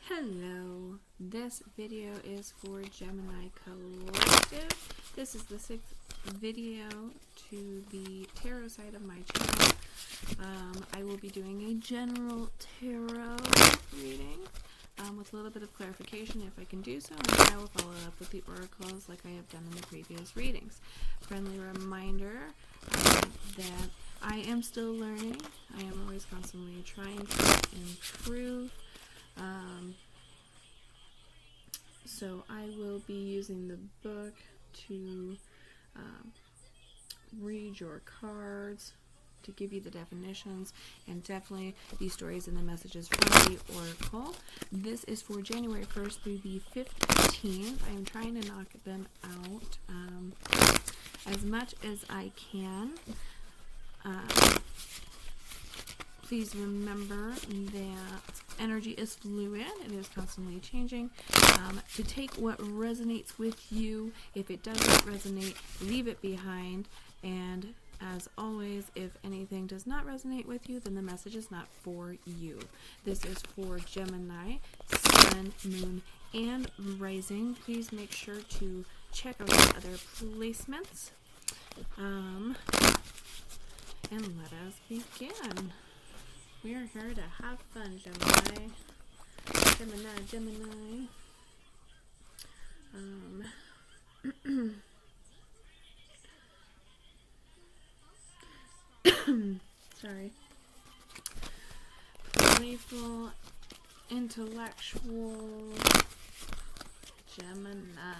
Hello, this video is for Gemini Collective. This is the 6th video to the tarot side of my channel. I will be doing a general tarot reading with a little bit of clarification if I can do so, and then I will follow up with the oracles like I have done in the previous readings. Friendly reminder that I am still learning. I am always constantly trying to improve. So I will be using the book to read your cards, to give you the definitions, and definitely the stories and the messages from the oracle. This is for January 1st through the 15th. I am trying to knock them out as much as I can. Please remember that energy is fluid. It is constantly changing. To take what resonates with you. If it doesn't resonate, leave it behind. And as always, if anything does not resonate with you, then the message is not for you. This is for Gemini, Sun, Moon, and Rising. Please make sure to check out the other placements. And let us begin. We are here to have fun, Gemini. Gemini. Sorry. Playful, intellectual, Gemini.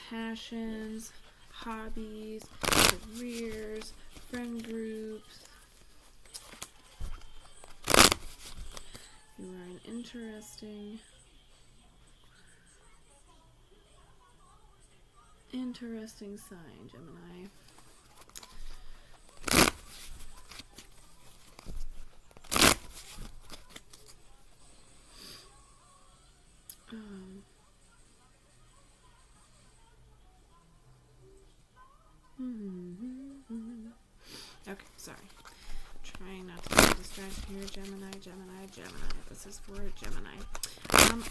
Passions, hobbies, careers, friend groups. You are an interesting sign, Gemini. Okay, sorry. Trying not to get distracted here. Gemini. This is for Gemini.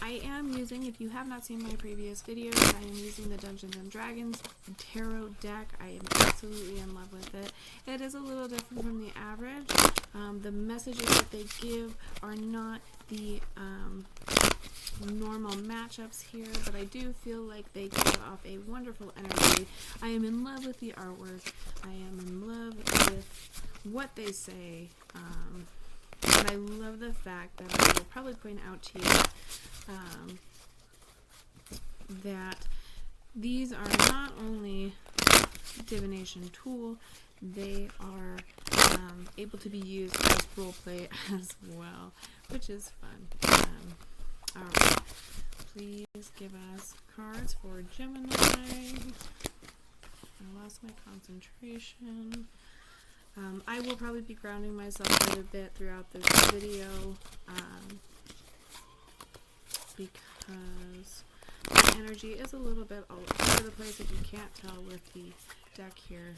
I am using, if you have not seen my previous videos, I am using the Dungeons and Dragons tarot deck. I am absolutely in love with it. It is a little different from the average. The messages that they give are not the normal matchups here, but I do feel like they give off a wonderful energy. I am in love with the artwork. I am in love with what they say. But I love the fact that I will probably point out to you that these are not only divination tool, they are able to be used as role play as well, which is fun. Alright, please give us cards for Gemini. I lost my concentration. I will probably be grounding myself quite a bit throughout this video because the energy is a little bit all over the place, if you can't tell with the deck here.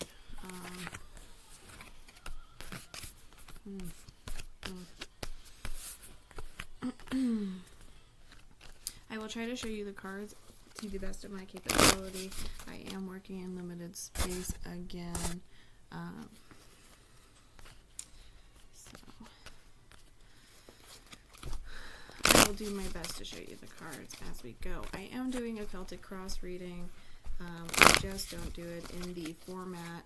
I will try to show you the cards to the best of my capability. I am working in limited space again. I will do my best to show you the cards as we go. I am doing a Celtic Cross reading. I just don't do it in the format,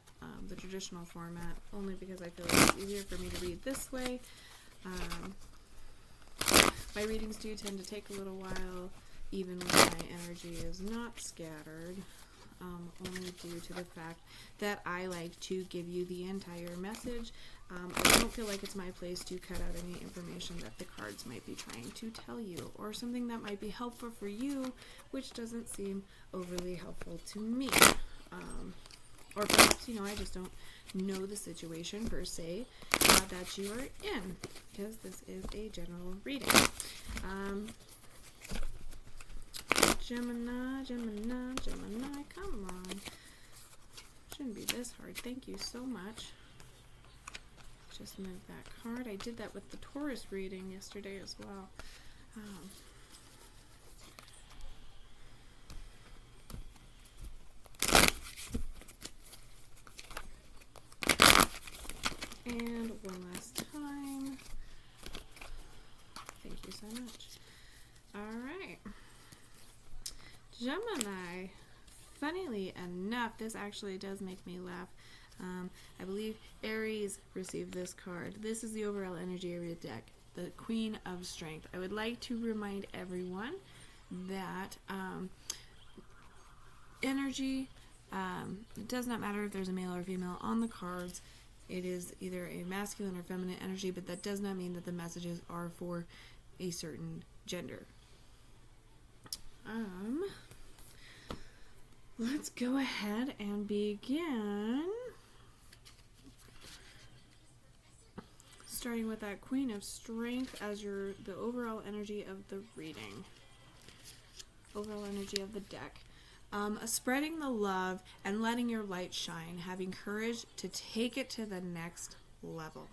the traditional format, only because I feel like it's easier for me to read this way. My readings do tend to take a little while, even when my energy is not scattered, only due to the fact that I like to give you the entire message. I don't feel like it's my place to cut out any information that the cards might be trying to tell you, or something that might be helpful for you, which doesn't seem overly helpful to me. Or perhaps, I just don't know the situation per se that you are in, because this is a general reading. Gemini, come on. Shouldn't be this hard. Thank you so much. just move that card. I did that with the Taurus reading yesterday as well. And one last time. Thank you so much. All right. Gemini. Funnily enough, this actually does make me laugh. I believe Aries received this card. This is the overall energy of your deck, the Queen of Strength. I would like to remind everyone that energy, it does not matter if there's a male or female on the cards. It is either a masculine or feminine energy, but that does not mean that the messages are for a certain gender. Let's go ahead and begin. Starting with that Queen of Strength as the overall energy of the reading. Overall energy of the deck. Spreading the love and letting your light shine. Having courage to take it to the next level.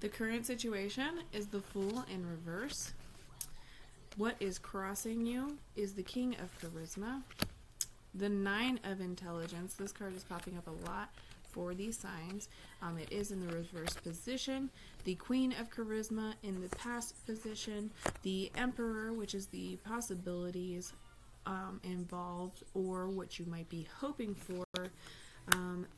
The current situation is the Fool in reverse. What is crossing you is the King of Charisma. The Nine of Intelligence. This card is popping up a lot for these signs. It is in the reverse position. The Queen of Charisma in the past position. The Emperor, which is the possibilities involved or what you might be hoping for.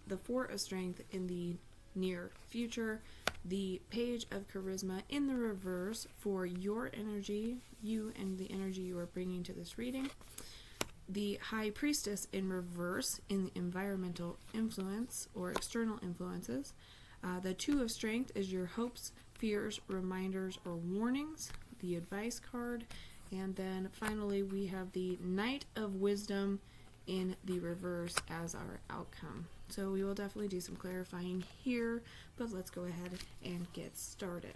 The Four of Strength in the near future. The Page of Charisma in the reverse for your energy, you and the energy you are bringing to this reading. The High Priestess in reverse in the environmental influence or external influences. The Two of Strength is your hopes, fears, reminders, or warnings, the advice card. And then finally we have the Knight of Wisdom in the reverse as our outcome. So we will definitely do some clarifying here, but let's go ahead and get started.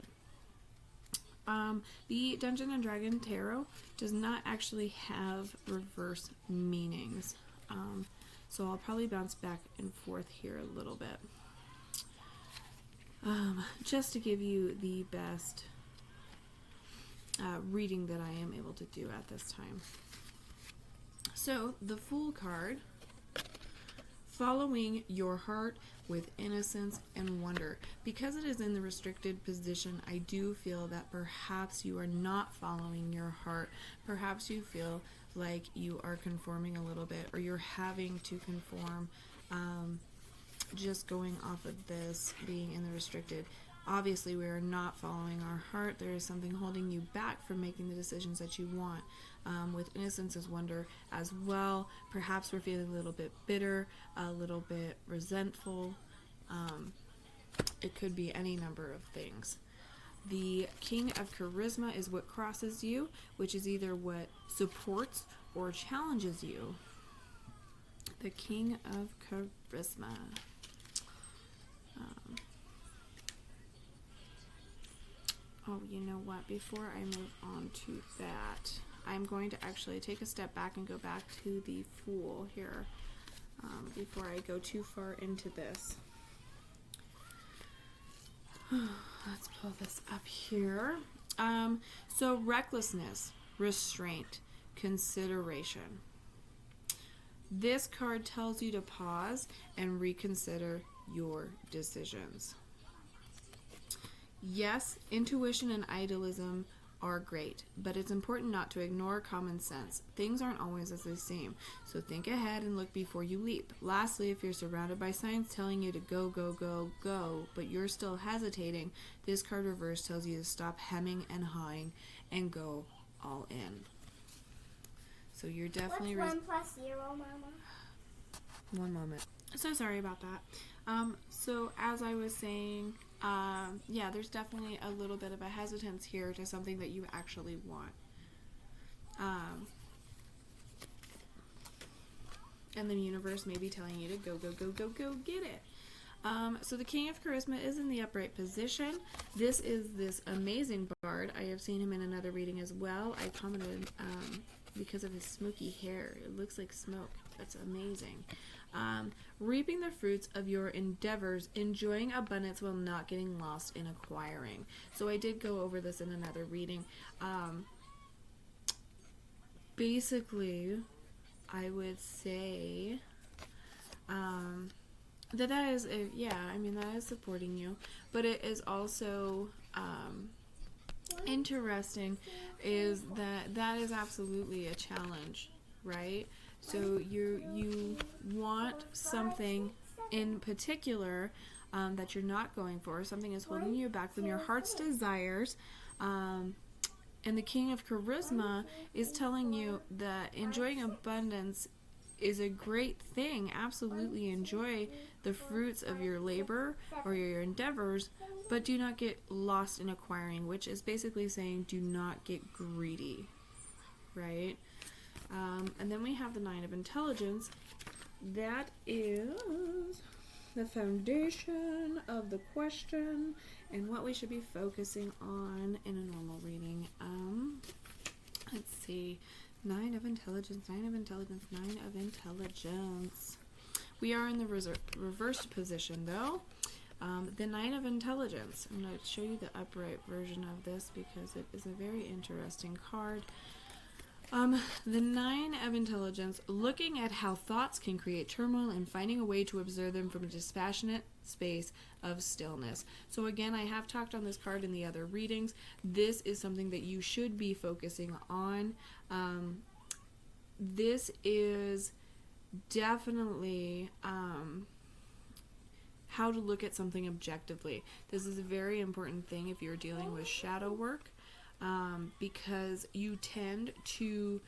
The Dungeon and Dragon Tarot does not actually have reverse meanings. So I'll probably bounce back and forth here a little bit. Just to give you the best reading that I am able to do at this time. So the Fool card, following your heart with innocence and wonder. Because it is in the restricted position, I do feel that perhaps you are not following your heart. Perhaps you feel like you are conforming a little bit, or you're having to conform, just going off of this being in the restricted. Obviously, we are not following our heart. There is something holding you back from making the decisions that you want. With innocence as wonder as well. Perhaps we're feeling a little bit bitter, a little bit resentful. It could be any number of things. The King of Charisma is what crosses you, which is either what supports or challenges you. The King of Charisma. Oh, you know what? Before I move on to that, I'm going to actually take a step back and go back to the Fool here before I go too far into this. Let's pull this up here. So recklessness, restraint, consideration. This card tells you to pause and reconsider your decisions. Yes, intuition and idealism are great, but it's important not to ignore common sense. Things aren't always as they seem, so think ahead and look before you leap. Lastly, if you're surrounded by signs telling you to go, go, go, go, but you're still hesitating, this card reverse tells you to stop hemming and hawing and go all in. So you're definitely... What's 1 plus 0, Mama? One moment. So sorry about that. So as I was saying, yeah, there's definitely a little bit of a hesitance here to something that you actually want. And the universe may be telling you to go, go, go, go, go get it. So the King of Charisma is in the upright position. This is this amazing bard. I have seen him in another reading as well. I commented because of his smoky hair. It looks like smoke. That's amazing. Reaping the fruits of your endeavors, enjoying abundance while not getting lost in acquiring. So I did go over this in another reading. Basically, I would say that is, that is supporting you, but it is also interesting is that is absolutely a challenge, right? So you want something in particular that you're not going for. Something is holding you back from your heart's desires. And the King of Charisma is telling you that enjoying abundance is a great thing. Absolutely enjoy the fruits of your labor or your endeavors, but do not get lost in acquiring, which is basically saying do not get greedy, right? And then we have the Nine of Intelligence. That is the foundation of the question and what we should be focusing on in a normal reading. Let's see. Nine of Intelligence, Nine of Intelligence, Nine of Intelligence. We are in the reversed position, though. The Nine of Intelligence. I'm going to show you the upright version of this because it is a very interesting card. The Nine of Intelligence, looking at how thoughts can create turmoil and finding a way to observe them from a dispassionate space of stillness. So again, I have talked on this card in the other readings. This is something that you should be focusing on. This is definitely how to look at something objectively. This is a very important thing if you're dealing with shadow work. Because you tend to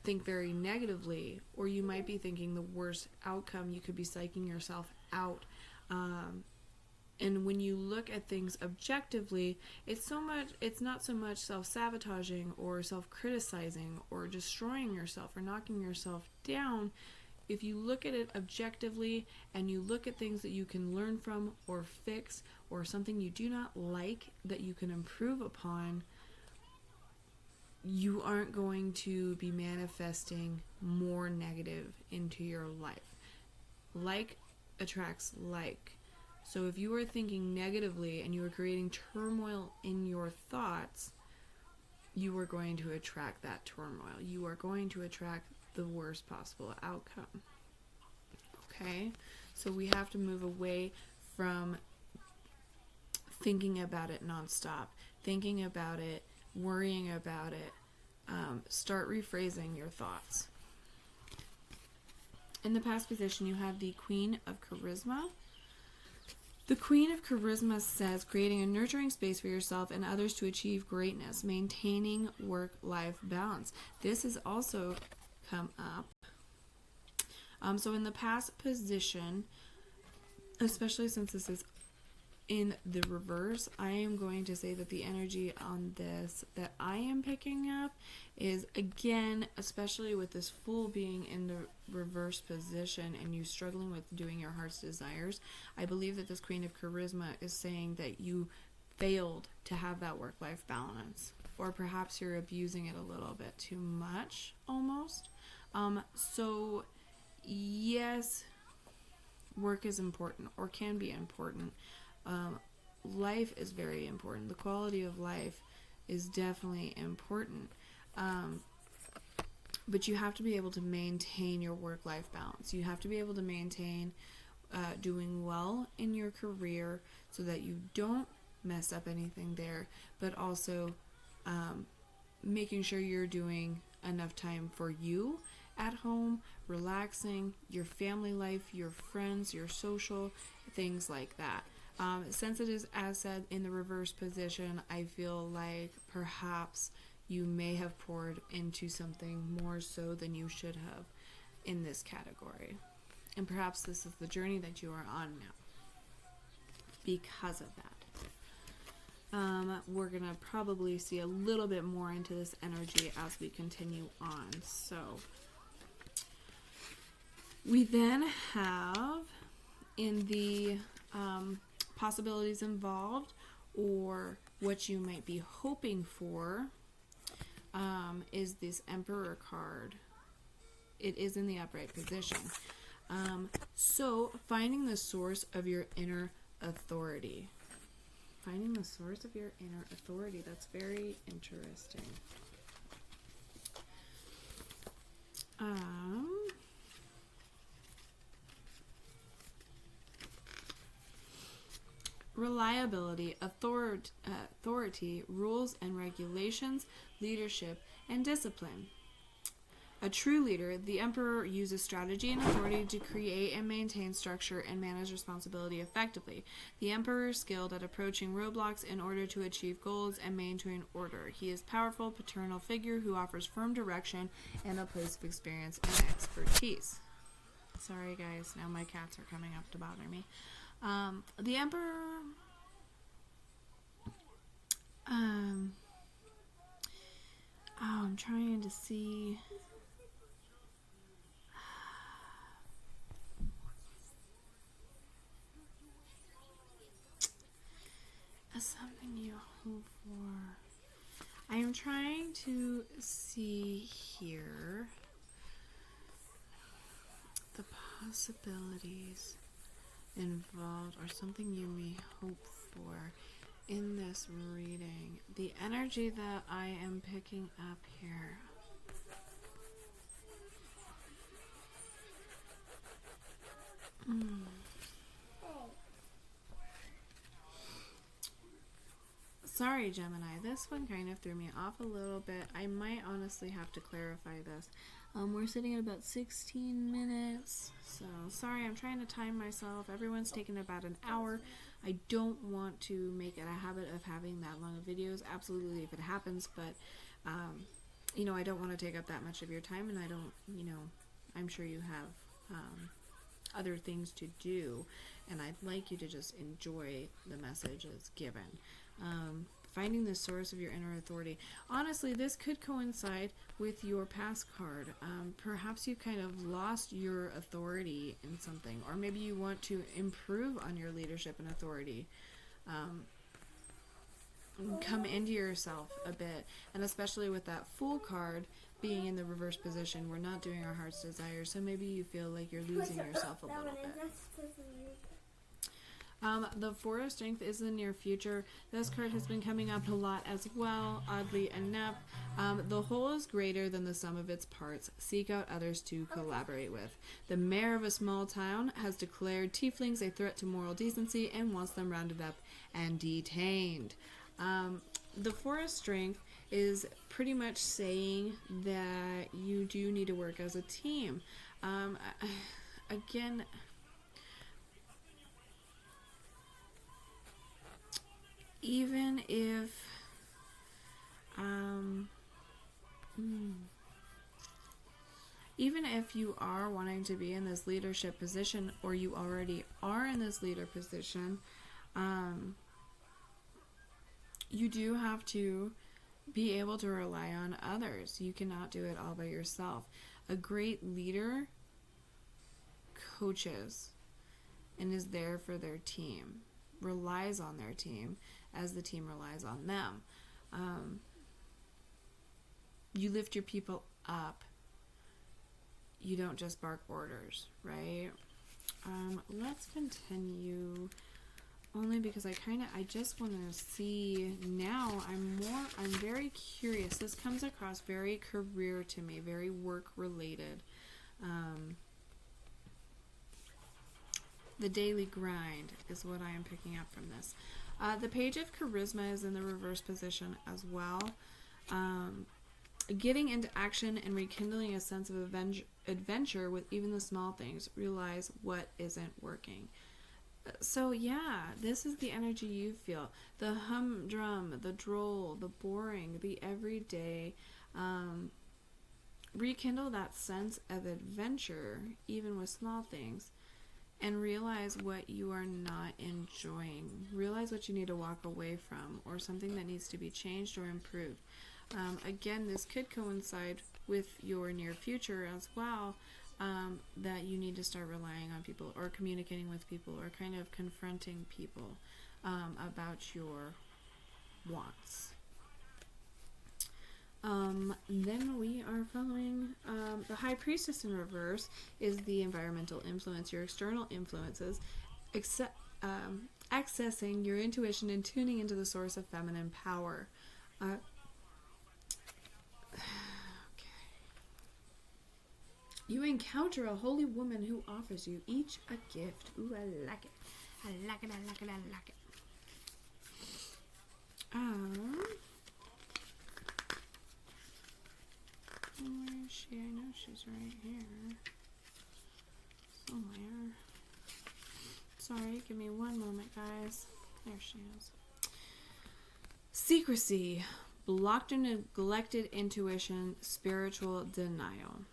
think very negatively, or you might be thinking the worst outcome. You could be psyching yourself out. And when you look at things objectively, it's not so much self-sabotaging or self-criticizing or destroying yourself or knocking yourself down. If you look at it objectively and you look at things that you can learn from or fix or something you do not like that you can improve upon, you aren't going to be manifesting more negative into your life. Like attracts like. So if you are thinking negatively and you are creating turmoil in your thoughts, you are going to attract that turmoil. You are going to attract the worst possible outcome. Okay? So we have to move away from thinking about it nonstop, thinking about it, worrying about it. Start rephrasing your thoughts. In the past position, you have the Queen of Charisma. The Queen of Charisma says creating a nurturing space for yourself and others to achieve greatness, maintaining work-life balance. This has also come up. So in the past position, especially since this is in the reverse, I am going to say that the energy on this that I am picking up is, again, especially with this Fool being in the reverse position and you struggling with doing your heart's desires, I believe that this Queen of Charisma is saying that you failed to have that work-life balance, or perhaps you're abusing it a little bit too much almost. So yes, work is important or can be important. Life is very important. The quality of life is definitely important. But you have to be able to maintain your work-life balance. You have to be able to maintain doing well in your career so that you don't mess up anything there, but also making sure you're doing enough time for you at home, relaxing, your family life, your friends, your social, things like that. Since it is, as said, in the reverse position, I feel like perhaps you may have poured into something more so than you should have in this category. And perhaps this is the journey that you are on now because of that. We're going to probably see a little bit more into this energy as we continue on. So we then have in the possibilities involved, or what you might be hoping for, is this Emperor card. It is in the upright position. So finding the source of your inner authority. Finding the source of your inner authority. That's very interesting. Reliability, authority, rules and regulations, leadership, and discipline. A true leader, the emperor uses strategy and authority to create and maintain structure and manage responsibility effectively. The emperor is skilled at approaching roadblocks in order to achieve goals and maintain order. He is a powerful paternal figure who offers firm direction and a place of experience and expertise. Sorry guys, now my cats are coming up to bother me. The emperor... I'm trying to see... Something you hope for. I am trying to see here the possibilities involved or something you may hope for in this reading. The energy that I am picking up here. Sorry, Gemini, this one kind of threw me off a little bit. I might honestly have to clarify this. We're sitting at about 16 minutes, so sorry, I'm trying to time myself. Everyone's taking about an hour. I don't want to make it a habit of having that long of videos, absolutely if it happens, but, you know, I don't want to take up that much of your time, and I don't, you know, I'm sure you have other things to do, and I'd like you to just enjoy the message that's given. Finding the source of your inner authority. Honestly, this could coincide with your past card. Perhaps you kind of lost your authority in something, or maybe you want to improve on your leadership and authority. Come into yourself a bit, and especially with that Fool card being in the reverse position, we're not doing our heart's desire, so maybe you feel like you're losing yourself a little bit. The Four of Strength is the near future. This card has been coming up a lot as well, oddly enough. The whole is greater than the sum of its parts. Seek out others to collaborate with. The mayor of a small town has declared tieflings a threat to moral decency and wants them rounded up and detained. The Four of Strength is pretty much saying that you do need to work as a team. Again... Even if, even if you are wanting to be in this leadership position, or you already are in this leader position, you do have to be able to rely on others. You cannot do it all by yourself. A great leader coaches and is there for their team, relies on their team, as the team relies on them. You lift your people up. You don't just bark orders, right? Let's continue, only because I just want to see now. I'm very curious. This comes across very career to me, very work related. The daily grind is what I am picking up from this. The Page of Charisma is in the reverse position as well. Getting into action and rekindling a sense of adventure with even the small things. Realize what isn't working. So yeah, this is the energy you feel. The humdrum, the droll, the boring, the everyday. Rekindle that sense of adventure, even with small things. And realize what you are not enjoying. Realize what you need to walk away from, or something that needs to be changed or improved. Again, this could coincide with your near future as well, that you need to start relying on people, or communicating with people, or kind of confronting people about your wants. Then we are following the High Priestess in reverse is the environmental influence, your external influences, accessing your intuition and tuning into the source of feminine power. Okay. You encounter a holy woman who offers you each a gift. Ooh, I like it. I like it, I like it, I like it. Where is she? I know she's right here. Somewhere. Sorry, give me one moment, guys. There she is. Secrecy, blocked and neglected intuition, spiritual denial.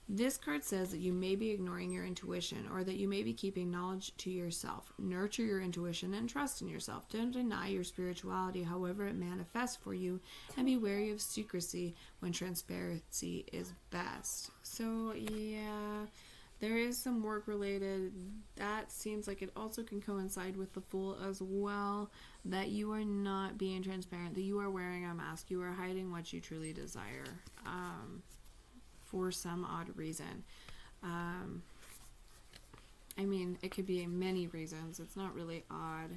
This card says that you may be ignoring your intuition or that you may be keeping knowledge to yourself. Nurture your intuition and trust in yourself. Don't deny your spirituality, however it manifests for you, and be wary of secrecy when transparency is best. So, yeah, there is some work related. That seems like it also can coincide with the Fool as well, that you are not being transparent, that you are wearing a mask, you are hiding what you truly desire. For some odd reason. I mean, it could be many reasons. It's not really odd.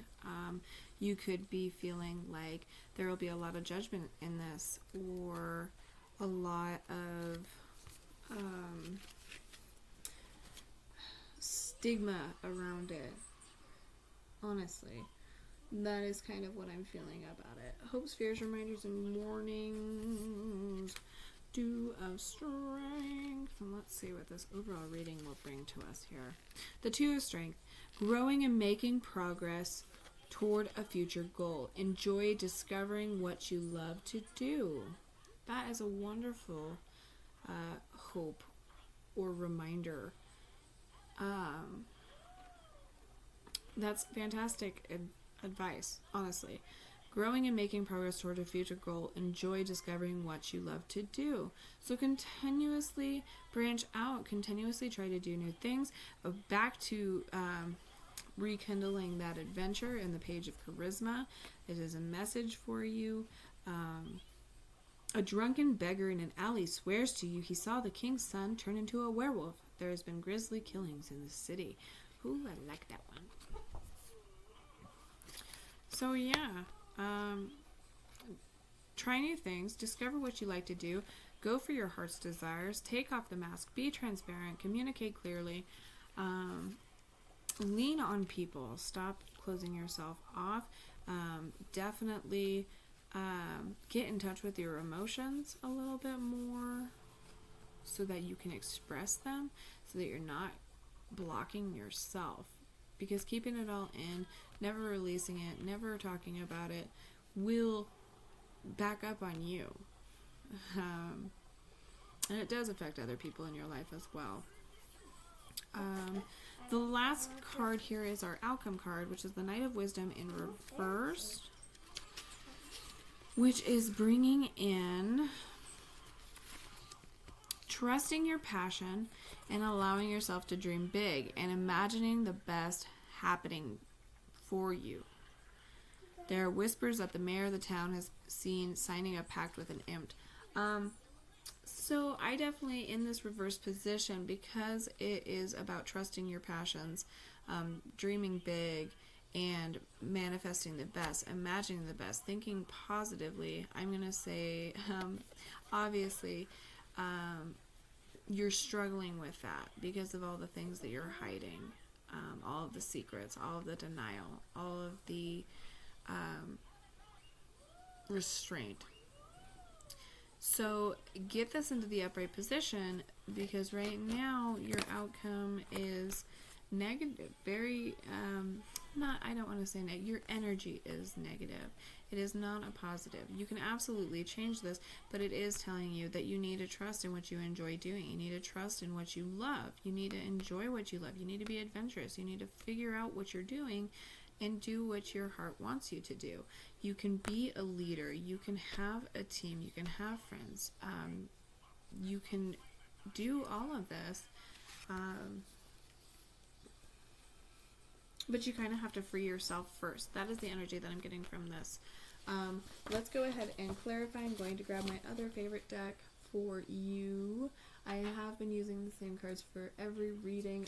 You could be feeling like there will be a lot of judgment in this, or a lot of stigma around it. Honestly, that is kind of what I'm feeling about it. Hopes, fears, reminders, and warnings. Two of Strength. And let's see what this overall reading will bring to us here. The Two of Strength. Growing and making progress toward a future goal. Enjoy discovering what you love to do. That is a wonderful hope or reminder. That's fantastic advice, honestly. Growing and making progress toward a future goal. Enjoy discovering what you love to do. So continuously branch out. Continuously try to do new things. Back to rekindling that adventure in the Page of Charisma. It is a message for you. A drunken beggar in an alley swears to you he saw the king's son turn into a werewolf. There has been grisly killings in the city. Ooh, I like that one. So yeah. Try new things, discover what you like to do, go for your heart's desires, take off the mask, be transparent, communicate clearly, lean on people, stop closing yourself off, definitely get in touch with your emotions a little bit more so that you can express them, so that you're not blocking yourself. Because keeping it all in, never releasing it, never talking about it, will back up on you. And it does affect other people in your life as well. The last card here is our Outcome card, which is the Knight of Wisdom in reverse, which is bringing in trusting your passion and allowing yourself to dream big and imagining the best happening for you. There are whispers that the mayor of the town has seen signing a pact with an imp. So I definitely, in this reverse position, because it is about trusting your passions, dreaming big, and manifesting the best, imagining the best, thinking positively, I'm going to say, obviously, you're struggling with that because of all the things that you're hiding, all of the secrets, all of the denial, all of the restraint. So get this into the upright position, because right now your outcome is negative. Very, I don't want to say negative. Your energy is negative. It is not a positive. You can absolutely change this, but it is telling you that you need to trust in what you enjoy doing. You need to trust in what you love. You need to enjoy what you love. You need to be adventurous. You need to figure out what you're doing and do what your heart wants you to do. You can be a leader. You can have a team. You can have friends. You can do all of this. But you kind of have to free yourself first. That is the energy that I'm getting from this Let's go ahead and clarify. I'm going to grab my other favorite deck for you. I have been using the same cards for every reading.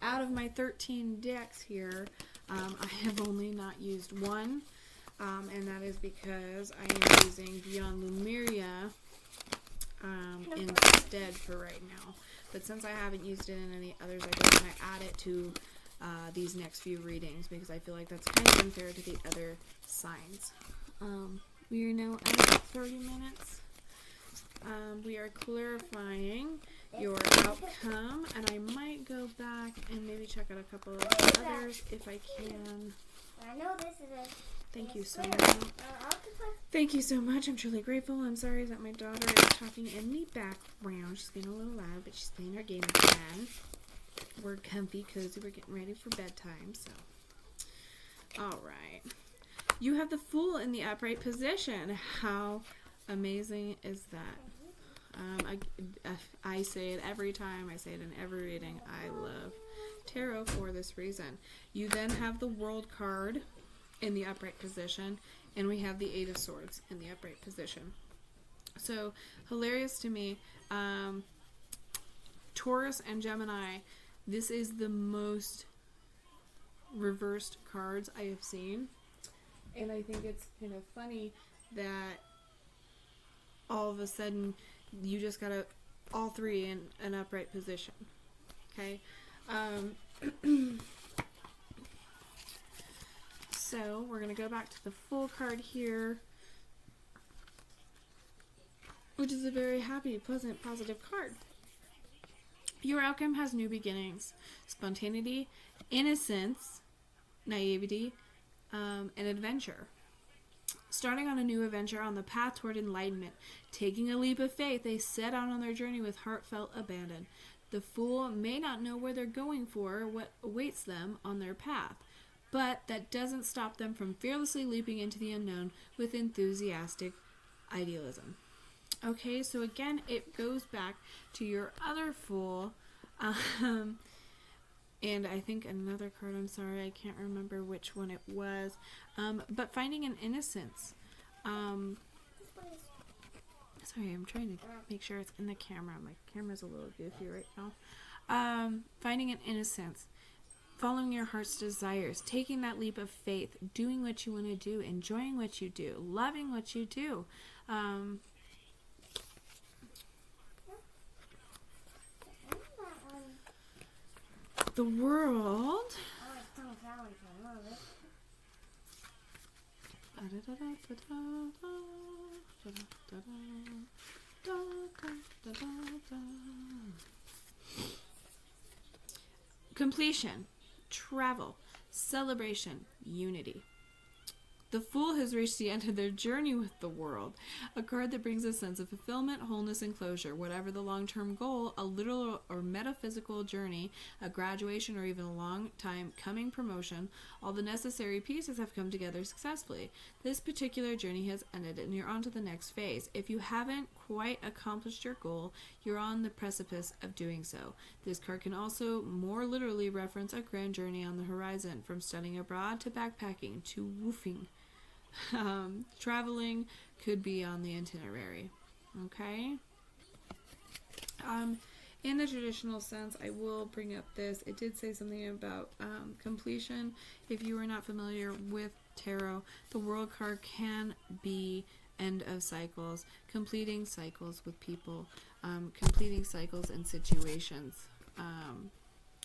Out of my 13 decks here, I have only not used one, and that is because I am using Beyond Lemuria instead for right now. But since I haven't used it in any others, I don't want to add it to these next few readings because I feel like that's kind of unfair to the other signs. We are now at 30 minutes. We are clarifying your outcome, and I might go back and maybe check out a couple of others if I can. I know this is a... Thank you so much. Thank you so much. I'm truly grateful. I'm sorry that my daughter is talking in the background. She's being a little loud, but she's playing her game again. We're comfy, cozy. We're getting ready for bedtime, so. All right. You have the Fool in the upright position. How amazing is that? I say it every time. I say it in every reading. I love tarot for this reason. You then have the World card in the upright position, and we have the Eight of Swords in the upright position. So, hilarious to me. Taurus and Gemini, this is the most reversed cards I have seen. And I think it's kind of funny that all of a sudden you just got all three in an upright position. Okay? So we're going to go back to the Fool card here, which is a very happy, pleasant, positive card. Your outcome has new beginnings, spontaneity, innocence, naivety, and adventure. Starting on a new adventure on the path toward enlightenment, taking a leap of faith, they set out on their journey with heartfelt abandon. The Fool may not know where they're going for or what awaits them on their path, but that doesn't stop them from fearlessly leaping into the unknown with enthusiastic idealism. Okay, so again, it goes back to your other Fool, and I think another card, I'm sorry, I can't remember which one it was, but finding an innocence. Sorry, I'm trying to make sure it's in the camera. My camera's a little goofy right now. Finding an innocence. Following your heart's desires, taking that leap of faith, doing what you want to do, enjoying what you do, loving what you do. The World. Completion, travel, celebration, unity. The Fool has reached the end of their journey with the World, a card that brings a sense of fulfillment, wholeness, and closure. Whatever the long-term goal, a literal or metaphysical journey, a graduation, or even a long-time coming promotion, all the necessary pieces have come together successfully. This particular journey has ended, and you're on to the next phase. If you haven't quite accomplished your goal, you're on the precipice of doing so. This card can also more literally reference a grand journey on the horizon, from studying abroad to backpacking to woofing. Traveling could be on the itinerary. Okay? In the traditional sense, I will bring up this. It did say something about completion. If you are not familiar with tarot, the World card can be end of cycles, completing cycles with people, completing cycles in situations,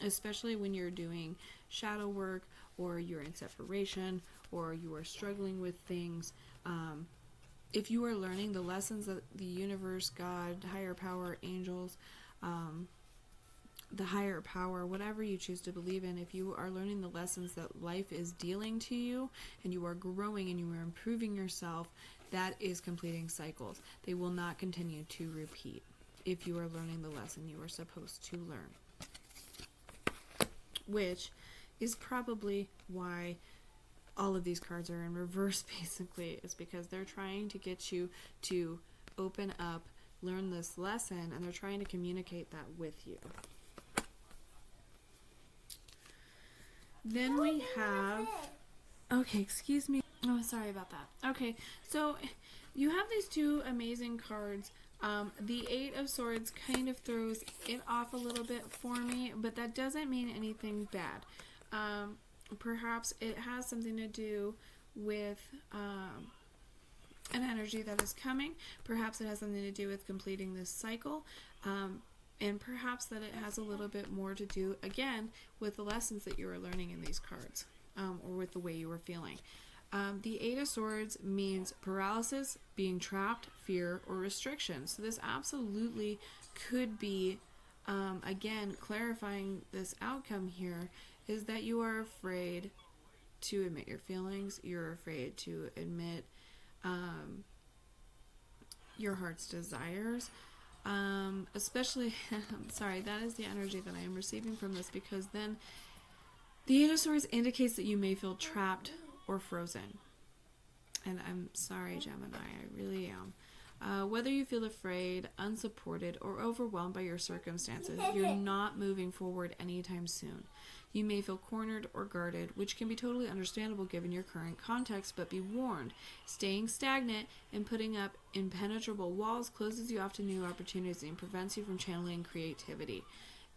especially when you're doing shadow work, or you're in separation, or you are struggling with things. If you are learning the lessons that the universe, God, higher power, angels, the higher power, whatever you choose to believe in, if you are learning the lessons that life is dealing to you, and you are growing and you are improving yourself, that is completing cycles. They will not continue to repeat if you are learning the lesson you are supposed to learn. Which is probably why all of these cards are in reverse, basically, is because they're trying to get you to open up, learn this lesson, and they're trying to communicate that with you. Then we have... Okay, excuse me. Oh, sorry about that. Okay, so you have these two amazing cards. The Eight of Swords kind of throws it off a little bit for me, but that doesn't mean anything bad. Perhaps it has something to do with an energy that is coming. Perhaps it has something to do with completing this cycle. And perhaps that it has a little bit more to do, again, with the lessons that you are learning in these cards, or with the way you were feeling. The Eight of Swords means paralysis, being trapped, fear, or restriction. So this absolutely could be, again, clarifying this outcome here, is that you are afraid to admit your feelings. You're afraid to admit your heart's desires. Especially, sorry, that is the energy that I am receiving from this, because then the Eight of Swords indicates that you may feel trapped or frozen. And I'm sorry, Gemini, I really am. Whether you feel afraid, unsupported, or overwhelmed by your circumstances, you're not moving forward anytime soon. You may feel cornered or guarded, which can be totally understandable given your current context, but be warned, staying stagnant and putting up impenetrable walls closes you off to new opportunities and prevents you from channeling creativity.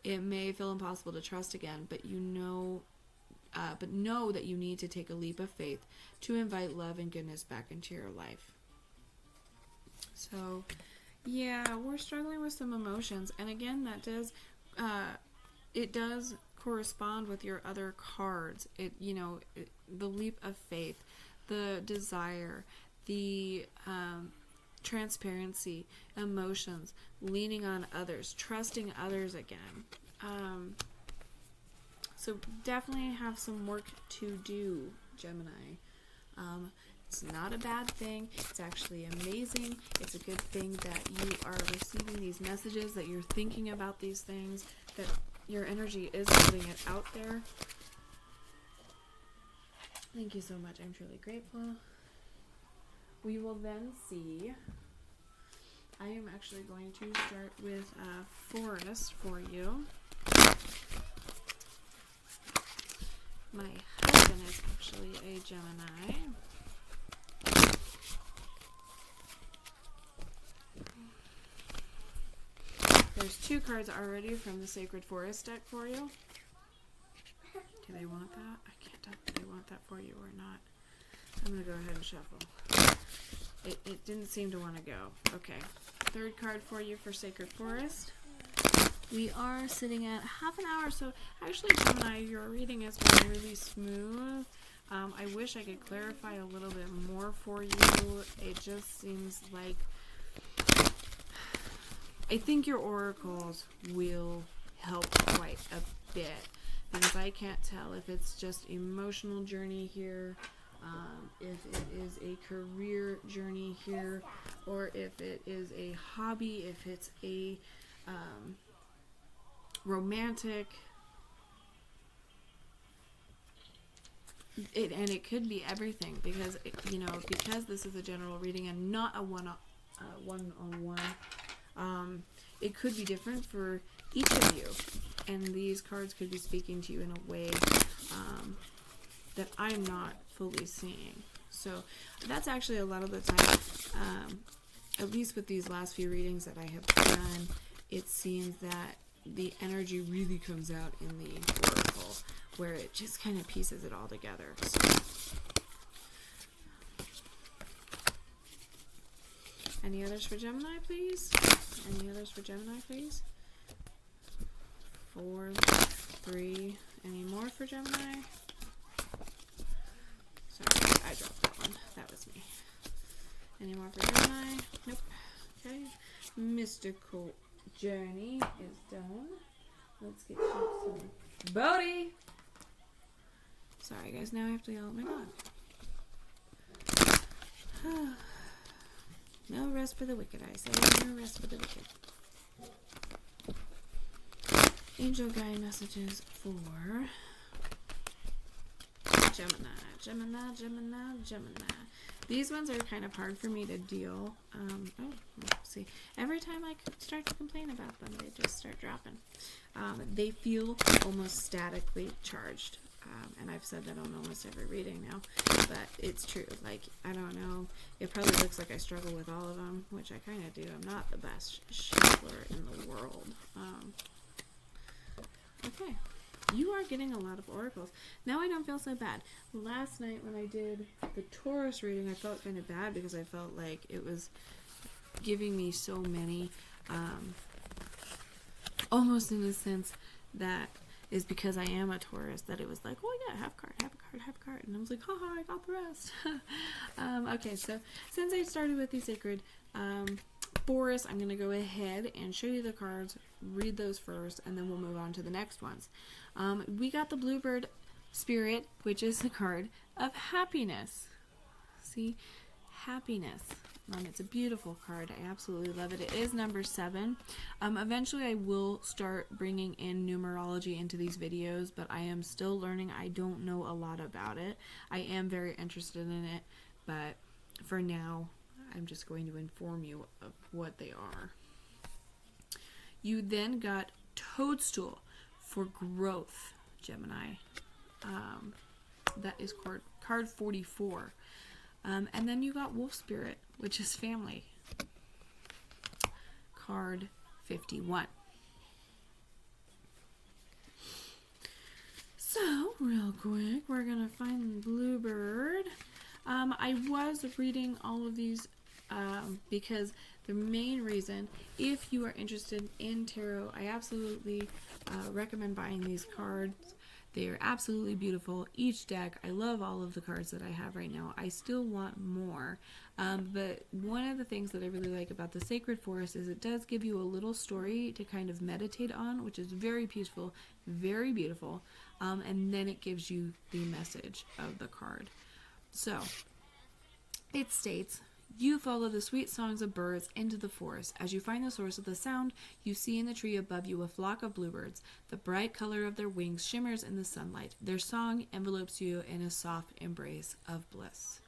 It may feel impossible to trust again, but know that you need to take a leap of faith to invite love and goodness back into your life. So, yeah, we're struggling with some emotions, and again, that does, it does correspond with your other cards. The leap of faith, the desire, the transparency, emotions, leaning on others, trusting others again. So definitely have some work to do, Gemini. It's not a bad thing. It's actually amazing. It's a good thing that you are receiving these messages, that you're thinking about these things, that your energy is putting it out there. Thank you so much. I'm truly grateful. We will then see. I am actually going to start with Forest for you. My husband is actually a Gemini. There's two cards already from the Sacred Forest deck for you. Do they want that? I can't tell if they want that for you or not. I'm going to go ahead and shuffle. It didn't seem to want to go. Okay. Third card for you for Sacred Forest. We are sitting at half an hour, so actually, Gemini, your reading has been really smooth. I wish I could clarify a little bit more for you. It just seems like I think your oracles will help quite a bit, because I can't tell if it's just emotional journey here, if it is a career journey here, or if it is a hobby, if it's a romantic, and it could be everything, because because this is a general reading and not a one-on-one. It could be different for each of you, and these cards could be speaking to you in a way that I'm not fully seeing. So that's actually a lot of the time, at least with these last few readings that I have done, it seems that the energy really comes out in the oracle, where it just kind of pieces it all together. So. Any others for Gemini, please? Any others for Gemini, please? 4, 3. Any more for Gemini? Sorry, I dropped that one. That was me. Any more for Gemini? Nope. Okay. Mystical Journey is done. Let's get to some Bodhi! Sorry, guys. Now I have to yell at my dog. No rest for the wicked, I say. No rest for the wicked. Angel guide messages for Gemini. These ones are kind of hard for me to deal. Let's see. Every time I start to complain about them, they just start dropping. They feel almost statically charged. And I've said that on almost every reading now, but it's true. Like, I don't know, it probably looks like I struggle with all of them, which I kind of do. I'm not the best shuffler in the world. Okay, you are getting a lot of oracles. Now I don't feel so bad. Last night when I did the Taurus reading, I felt kind of bad because I felt like it was giving me so many, almost in a sense that is because I am a Taurus, that it was like, oh yeah, have a card, have a card, have a card. And I was like, haha, I got the rest. Okay, so since I started with the sacred forest, I'm going to go ahead and show you the cards, read those first, and then we'll move on to the next ones. We got the Bluebird Spirit, which is the card of happiness. See? Happiness. It's a beautiful card. I absolutely love it. It is number 7. Eventually I will start bringing in numerology into these videos, but I am still learning. I don't know a lot about it. I am very interested in it, but for now, I'm just going to inform you of what they are. You then got Toadstool for growth, Gemini. That is card 44. And then you got Wolf Spirit, which is family. Card 51. So, real quick, we're going to find Bluebird. I was reading all of these because the main reason, if you are interested in tarot, I absolutely recommend buying these cards. They are absolutely beautiful. Each deck, I love all of the cards that I have right now. I still want more. But one of the things that I really like about the Sacred Forest is it does give you a little story to kind of meditate on, which is very peaceful, very beautiful. And then it gives you the message of the card. So, it states, you follow the sweet songs of birds into the forest. As you find the source of the sound, you see in the tree above you a flock of bluebirds. The bright color of their wings shimmers in the sunlight. Their song envelopes you in a soft embrace of bliss.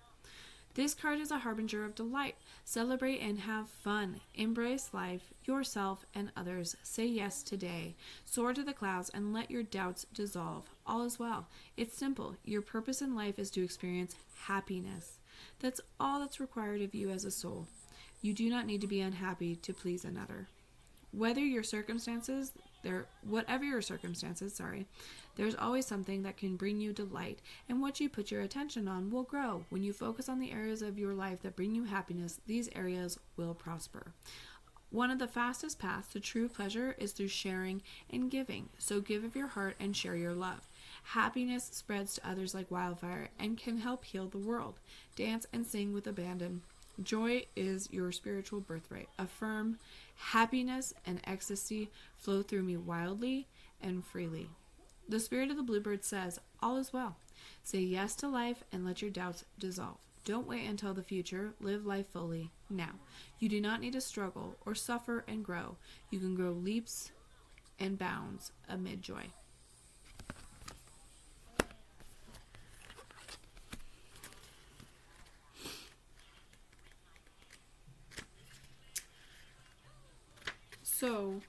This card is a harbinger of delight. Celebrate and have fun. Embrace life, yourself, and others. Say yes today. Soar to the clouds and let your doubts dissolve. All is well. It's simple. Your purpose in life is to experience happiness. That's all that's required of you as a soul. You do not need to be unhappy to please another. Whatever your circumstances, there's always something that can bring you delight, and what you put your attention on will grow. When you focus on the areas of your life that bring you happiness, these areas will prosper. One of the fastest paths to true pleasure is through sharing and giving. So give of your heart and share your love. Happiness spreads to others like wildfire and can help heal the world. Dance and sing with abandon. Joy is your spiritual birthright. Affirm, happiness and ecstasy flow through me wildly and freely. The spirit of the bluebird says, all is well. Say yes to life and let your doubts dissolve. Don't wait until the future. Live life fully now. You do not need to struggle or suffer and grow. You can grow leaps and bounds amid joy. So,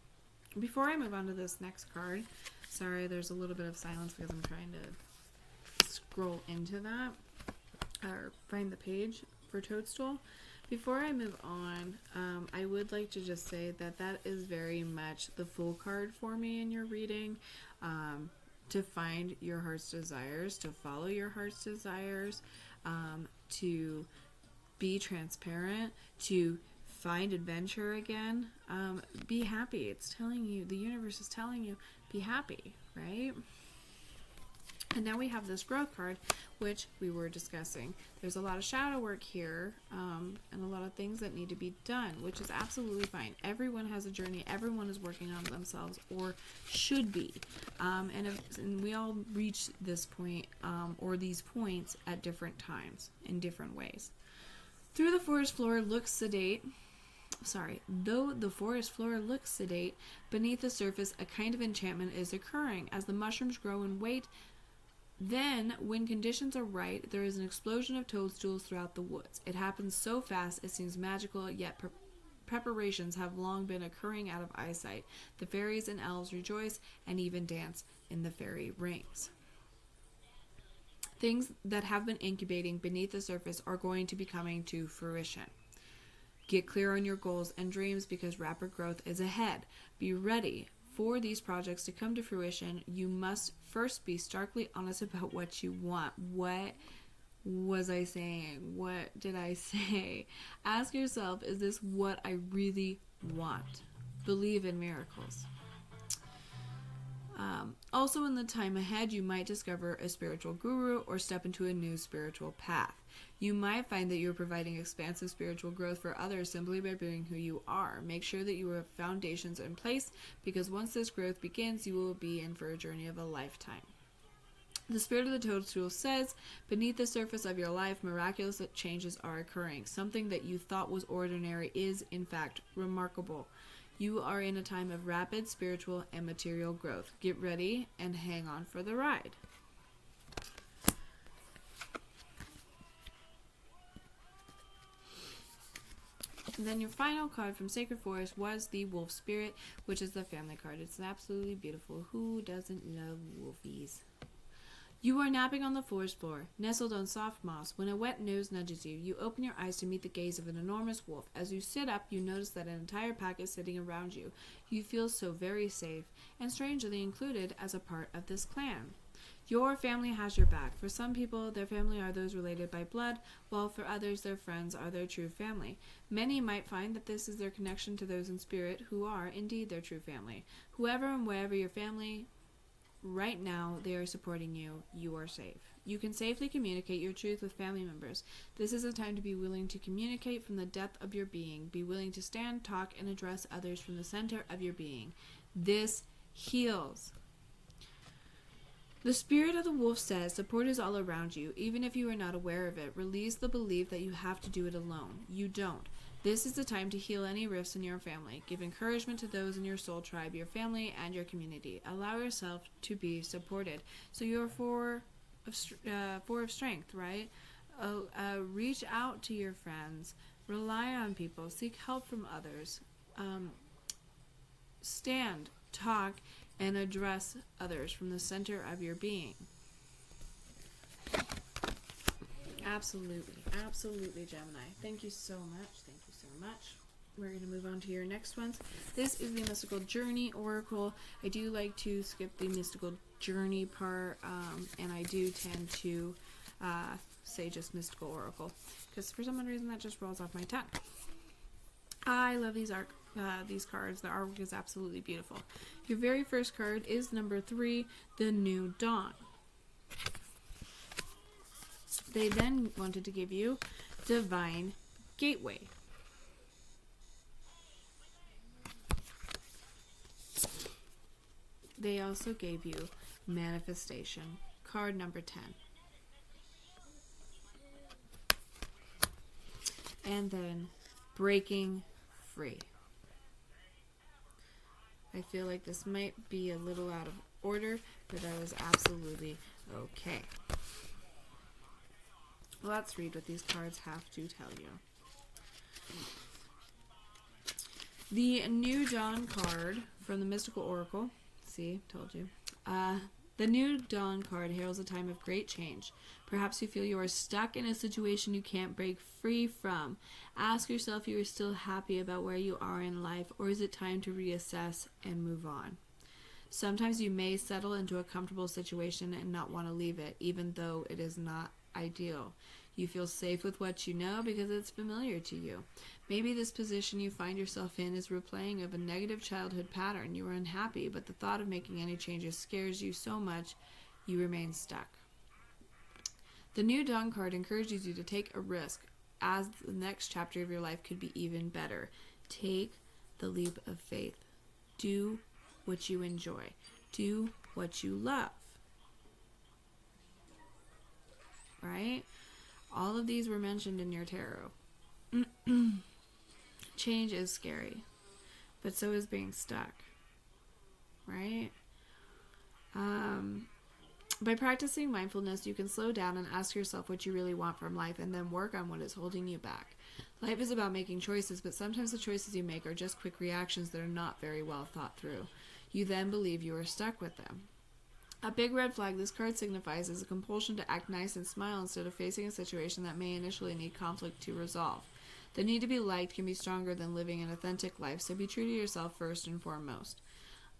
before I move on to this next card, sorry, there's a little bit of silence because I'm trying to scroll into that, or find the page for Toadstool. Before I move on, I would like to just say that that is very much the Fool card for me in your reading, to find your heart's desires, to follow your heart's desires, to be transparent, to find adventure again, be happy. It's telling you, the universe is telling you, be happy, right? And now we have this growth card, which we were discussing. There's a lot of shadow work here, and a lot of things that need to be done, which is absolutely fine. Everyone has a journey. Everyone is working on themselves, or should be. And we all reach this point, or these points at different times, in different ways. Though the forest floor looks sedate, beneath the surface a kind of enchantment is occurring as the mushrooms grow in weight. Then, when conditions are right, there is an explosion of toadstools throughout the woods. It happens so fast it seems magical, yet preparations have long been occurring out of eyesight. The fairies and elves rejoice and even dance in the fairy rings. Things that have been incubating beneath the surface are going to be coming to fruition. Get clear on your goals and dreams because rapid growth is ahead. Be ready for these projects to come to fruition. You must first be starkly honest about what you want. What was I saying? What did I say? Ask yourself, is this what I really want? Believe in miracles. Also, in the time ahead, you might discover a spiritual guru or step into a new spiritual path. You might find that you're providing expansive spiritual growth for others simply by being who you are. Make sure that you have foundations in place, because once this growth begins, you will be in for a journey of a lifetime. The spirit of the toadstool says, beneath the surface of your life, miraculous changes are occurring. Something that you thought was ordinary is, in fact, remarkable. You are in a time of rapid spiritual and material growth. Get ready and hang on for the ride. And then your final card from Sacred Forest was the Wolf Spirit, which is the family card. It's absolutely beautiful. Who doesn't love wolfies? You are napping on the forest floor, nestled on soft moss, when a wet nose nudges you. You open your eyes to meet the gaze of an enormous wolf. As you sit up, you notice that an entire pack is sitting around you. You feel so very safe, and strangely included as a part of this clan. Your family has your back. For some people, their family are those related by blood, while for others, their friends are their true family. Many might find that this is their connection to those in spirit who are indeed their true family. Whoever and wherever your family right now, they are supporting you. You are safe. You can safely communicate your truth with family members. This is a time to be willing to communicate from the depth of your being. Be willing to stand, talk, and address others from the center of your being. This heals. The spirit of the wolf says support is all around you, even if you are not aware of it. Release the belief that you have to do it alone. You don't. This is the time to heal any rifts in your family. Give encouragement to those in your soul tribe, your family, and your community. Allow yourself to be supported. So you're four of strength, right? Reach out to your friends. Rely on people. Seek help from others. Stand, talk, and address others from the center of your being. Absolutely, Gemini. Thank you so much. We're going to move on to your next ones. This is the Mystical Journey Oracle. I do like to skip the Mystical Journey part, and I do tend to say just Mystical Oracle, because for some odd reason that just rolls off my tongue. I love these cards. The artwork is absolutely beautiful. Your very first card is number 3, the New Dawn. They then wanted to give you Divine Gateway. They also gave you Manifestation, card number 10. And then Breaking Free. I feel like this might be a little out of order, but that was absolutely okay. Let's read what these cards have to tell you. The New Dawn card from the Mystical Oracle. See, told you. The New Dawn card heralds a time of great change. Perhaps you feel you are stuck in a situation you can't break free from. Ask yourself if you are still happy about where you are in life, or is it time to reassess and move on? Sometimes you may settle into a comfortable situation and not want to leave it, even though it is not ideal. You feel safe with what you know because it's familiar to you. Maybe this position you find yourself in is replaying of a negative childhood pattern. You are unhappy, but the thought of making any changes scares you so much you remain stuck. The New Dawn card encourages you to take a risk, as the next chapter of your life could be even better. Take the leap of faith. Do what you enjoy. Do what you love. Right? All of these were mentioned in your tarot. Change is scary, but so is being stuck. Right? By practicing mindfulness, you can slow down and ask yourself what you really want from life, and then work on what is holding you back. Life is about making choices, but sometimes the choices you make are just quick reactions that are not very well thought through. You then believe you are stuck with them. A big red flag this card signifies is a compulsion to act nice and smile instead of facing a situation that may initially need conflict to resolve. The need to be liked can be stronger than living an authentic life, so be true to yourself first and foremost.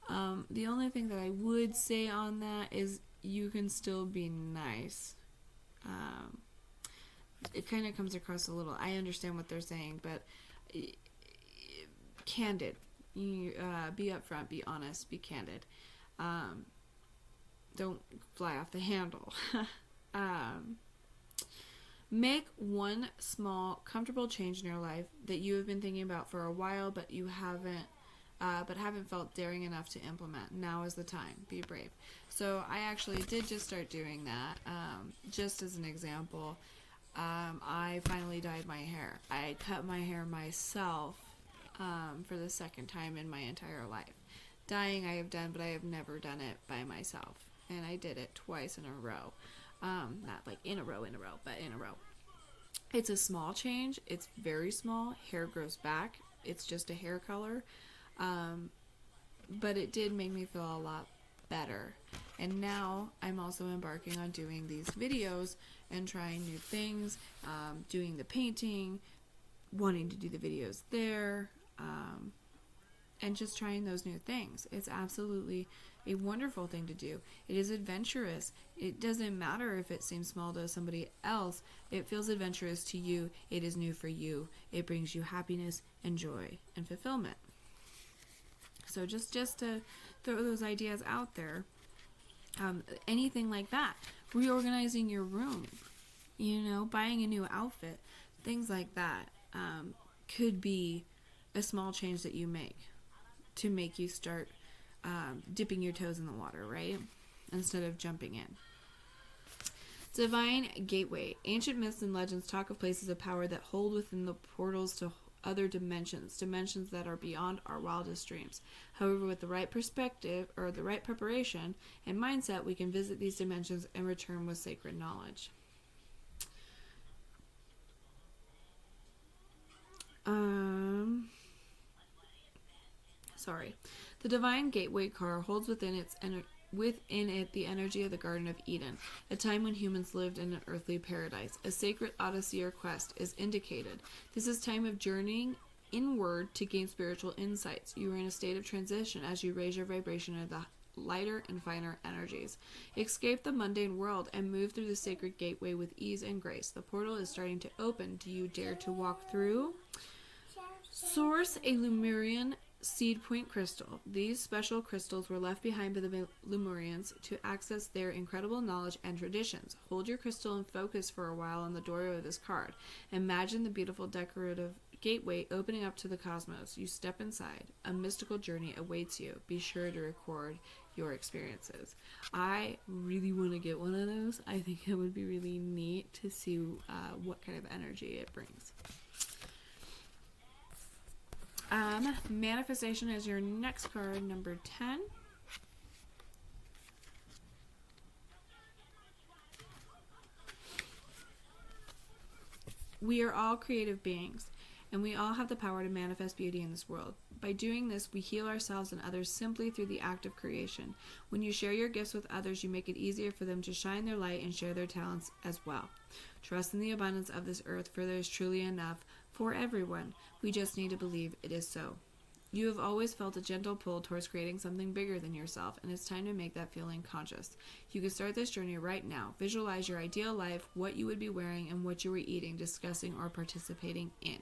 The only thing that I would say on that is you can still be nice. It kind of comes across a little, I understand what they're saying, but candid. You, be upfront, be honest, be candid. Don't fly off the handle. Make one small, comfortable change in your life that you have been thinking about for a while, but you haven't felt daring enough to implement. Now is the time. Be brave. So I actually did just start doing that. Just as an example, I finally dyed my hair. I cut my hair myself for the second time in my entire life. Dyeing I have done, but I have never done it by myself. And I did it twice in a row. Not like in a row, but in a row. It's a small change. It's very small. Hair grows back. It's just a hair color. But it did make me feel a lot better. And now I'm also embarking on doing these videos and trying new things, doing the painting, wanting to do the videos there, and just trying those new things. It's absolutely a wonderful thing to do. It is adventurous. It doesn't matter if it seems small to somebody else. It feels adventurous to you. It is new for you. It brings you happiness and joy and fulfillment. So just to throw those ideas out there, anything like that, reorganizing your room, buying a new outfit, things like that, could be a small change that you make to make you start dipping your toes in the water, right? Instead of jumping in. Divine Gateway. Ancient myths and legends talk of places of power that hold within the portals to other dimensions that are beyond our wildest dreams. However, with the right perspective or the right preparation and mindset, we can visit these dimensions and return with sacred knowledge. The Divine Gateway card holds within it the energy of the Garden of Eden, a time when humans lived in an earthly paradise. A sacred odyssey or quest is indicated. This is time of journeying inward to gain spiritual insights. You are in a state of transition as you raise your vibration into the lighter and finer energies. Escape the mundane world and move through the sacred gateway with ease and grace. The portal is starting to open. Do you dare to walk through? Source a Lemurian seed point crystal. These special crystals were left behind by the Lemurians to access their incredible knowledge and traditions. Hold your crystal in focus for a while on the doorway of this card. Imagine the beautiful decorative gateway opening up to the cosmos. You step inside. A mystical journey awaits you. Be sure to record your experiences. I really want to get one of those. I think it would be really neat to see what kind of energy it brings. Manifestation is your next card, number 10. We are all creative beings, and we all have the power to manifest beauty in this world. By doing this, we heal ourselves and others simply through the act of creation. When you share your gifts with others, you make it easier for them to shine their light and share their talents as well. Trust in the abundance of this earth, for there is truly enough for everyone. We just need to believe it is so. You have always felt a gentle pull towards creating something bigger than yourself, and it's time to make that feeling conscious. You can start this journey right now. Visualize your ideal life, what you would be wearing, and what you were eating, discussing, or participating in.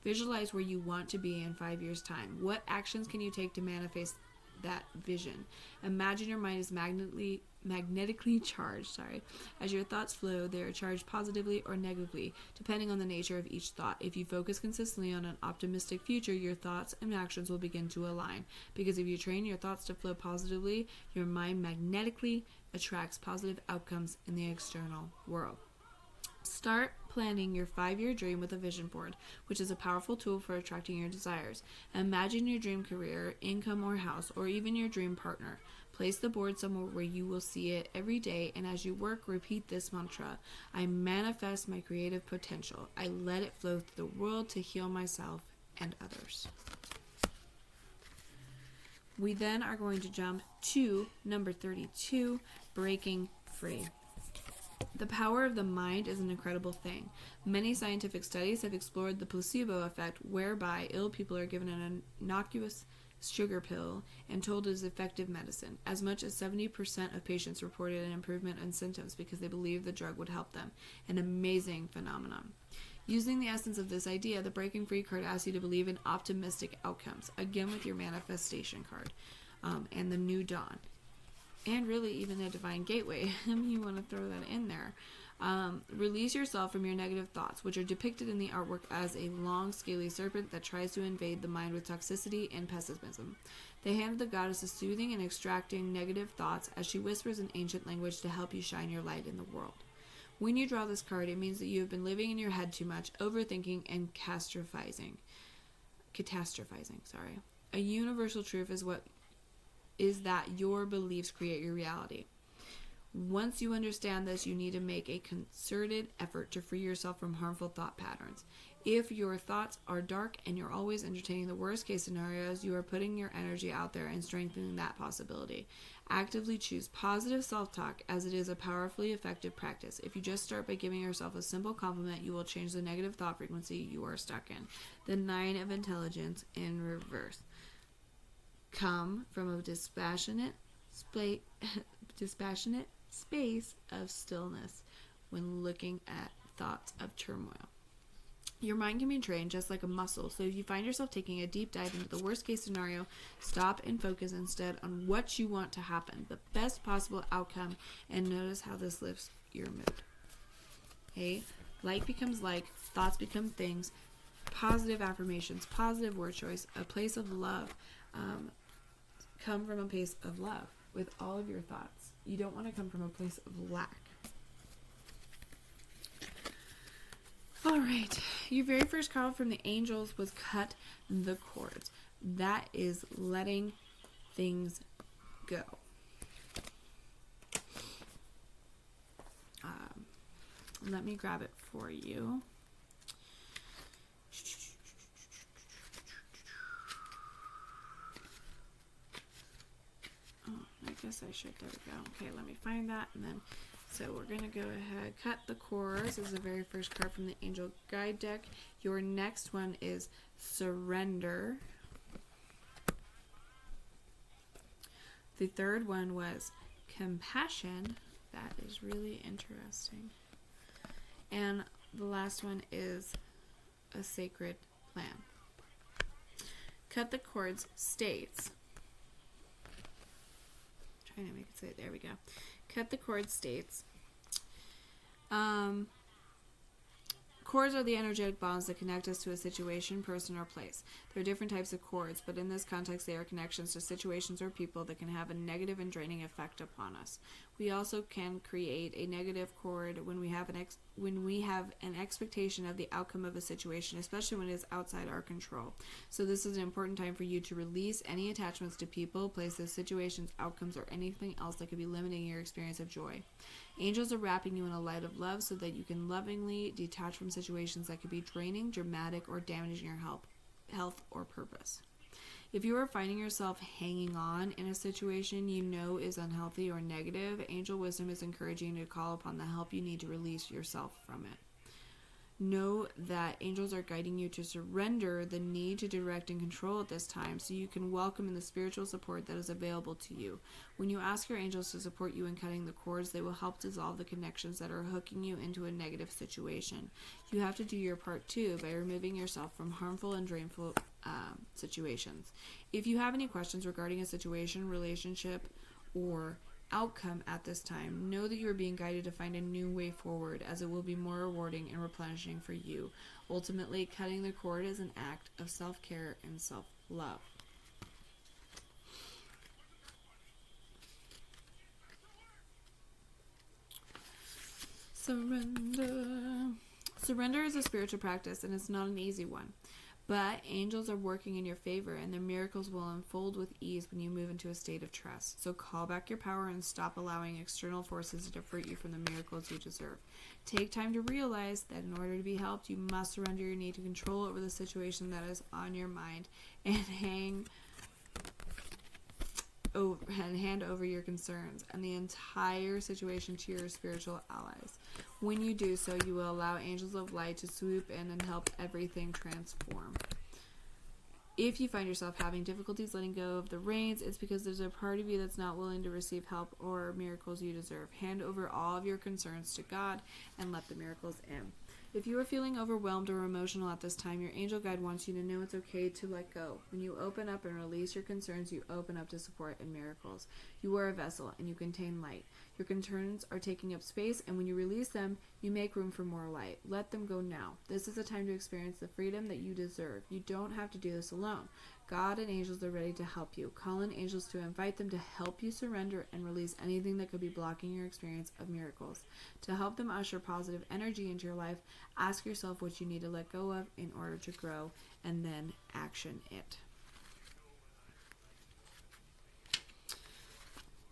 Visualize where you want to be in 5 years' time. What actions can you take to manifest that vision? Imagine your mind is magnetically charged. As your thoughts flow, they are charged positively or negatively, depending on the nature of each thought. If you focus consistently on an optimistic future, your thoughts and actions will begin to align. Because if you train your thoughts to flow positively, your mind magnetically attracts positive outcomes in the external world. Start planning your 5-year dream with a vision board, which is a powerful tool for attracting your desires. Imagine your dream career, income, or house, or even your dream partner. Place the board somewhere where you will see it every day, and as you work, repeat this mantra. I manifest my creative potential. I let it flow through the world to heal myself and others. We then are going to jump to number 32, breaking free. The power of the mind is an incredible thing. Many scientific studies have explored the placebo effect, whereby ill people are given an innocuous sugar pill and told it is effective medicine. As much as 70% of patients reported an improvement in symptoms because they believed the drug would help them. An amazing phenomenon. Using the essence of this idea, the Breaking Free card asks you to believe in optimistic outcomes, again with your manifestation card, and the new dawn. And really even a divine gateway. You want to throw that in there. Release yourself from your negative thoughts, which are depicted in the artwork as a long, scaly serpent that tries to invade the mind with toxicity and pessimism. The hand of the goddess is soothing and extracting negative thoughts as she whispers in ancient language to help you shine your light in the world. When you draw this card, it means that you have been living in your head too much, overthinking and catastrophizing. A universal truth is that your beliefs create your reality. Once you understand this, you need to make a concerted effort to free yourself from harmful thought patterns. If your thoughts are dark and you're always entertaining the worst case scenarios, you are putting your energy out there and strengthening that possibility. Actively choose positive self-talk, as it is a powerfully effective practice. If you just start by giving yourself a simple compliment, you will change the negative thought frequency you are stuck in. The 9 of Intelligence in reverse. Come from a dispassionate space of stillness when looking at thoughts of turmoil. Your mind can be trained just like a muscle, so if you find yourself taking a deep dive into the worst case scenario, stop and focus instead on what you want to happen, the best possible outcome, and notice how this lifts your mood. Okay? Like becomes like, thoughts become things, positive affirmations, positive word choice, a place of love. Come from a place of love with all of your thoughts. You don't want to come from a place of lack. All right, your very first card from the angels was cut the cords. That is letting things go. Let me grab it for you. Oh, I guess I should. There we go. Okay, let me find that, and then so we're going to go ahead, cut the cords. This is the very first card from the Angel Guide deck. Your next one is Surrender. The third one was Compassion. That is really interesting. And the last one is A Sacred Plan. Cut the cords states. Trying to make it say, there we go. Cut the cord states, cords are the energetic bonds that connect us to a situation, person, or place. There are different types of cords, but in this context, they are connections to situations or people that can have a negative and draining effect upon us. We also can create a negative cord when we have an expectation of the outcome of a situation, especially when it is outside our control. So this is an important time for you to release any attachments to people, places, situations, outcomes, or anything else that could be limiting your experience of joy. Angels are wrapping you in a light of love so that you can lovingly detach from situations that could be draining, dramatic, or damaging your health or purpose. If you are finding yourself hanging on in a situation you know is unhealthy or negative, Angel Wisdom is encouraging you to call upon the help you need to release yourself from it. Know that angels are guiding you to surrender the need to direct and control at this time so you can welcome in the spiritual support that is available to you. When you ask your angels to support you in cutting the cords, they will help dissolve the connections that are hooking you into a negative situation. You have to do your part too by removing yourself from harmful and drainful situations. If you have any questions regarding a situation, relationship, or outcome at this time, know that you are being guided to find a new way forward, as it will be more rewarding and replenishing for you. Ultimately, cutting the cord is an act of self-care and self-love. Surrender is a spiritual practice, and it's not an easy one. But angels are working in your favor, and their miracles will unfold with ease when you move into a state of trust. So call back your power and stop allowing external forces to divert you from the miracles you deserve. Take time to realize that in order to be helped, you must surrender your need to control over the situation that is on your mind and hang hand over your concerns and the entire situation to your spiritual allies. When you do so, you will allow angels of light to swoop in and help everything transform. If you find yourself having difficulties letting go of the reins, it's because there's a part of you that's not willing to receive help or miracles you deserve. Hand over all of your concerns to God and let the miracles in. If you are feeling overwhelmed or emotional at this time, your angel guide wants you to know it's okay to let go. When you open up and release your concerns, you open up to support and miracles. You are a vessel and you contain light. Your concerns are taking up space, and when you release them, you make room for more light. Let them go now. This is a time to experience the freedom that you deserve. You don't have to do this alone. God and angels are ready to help you. Call in angels to invite them to help you surrender and release anything that could be blocking your experience of miracles. To help them usher positive energy into your life, ask yourself what you need to let go of in order to grow, and then action it.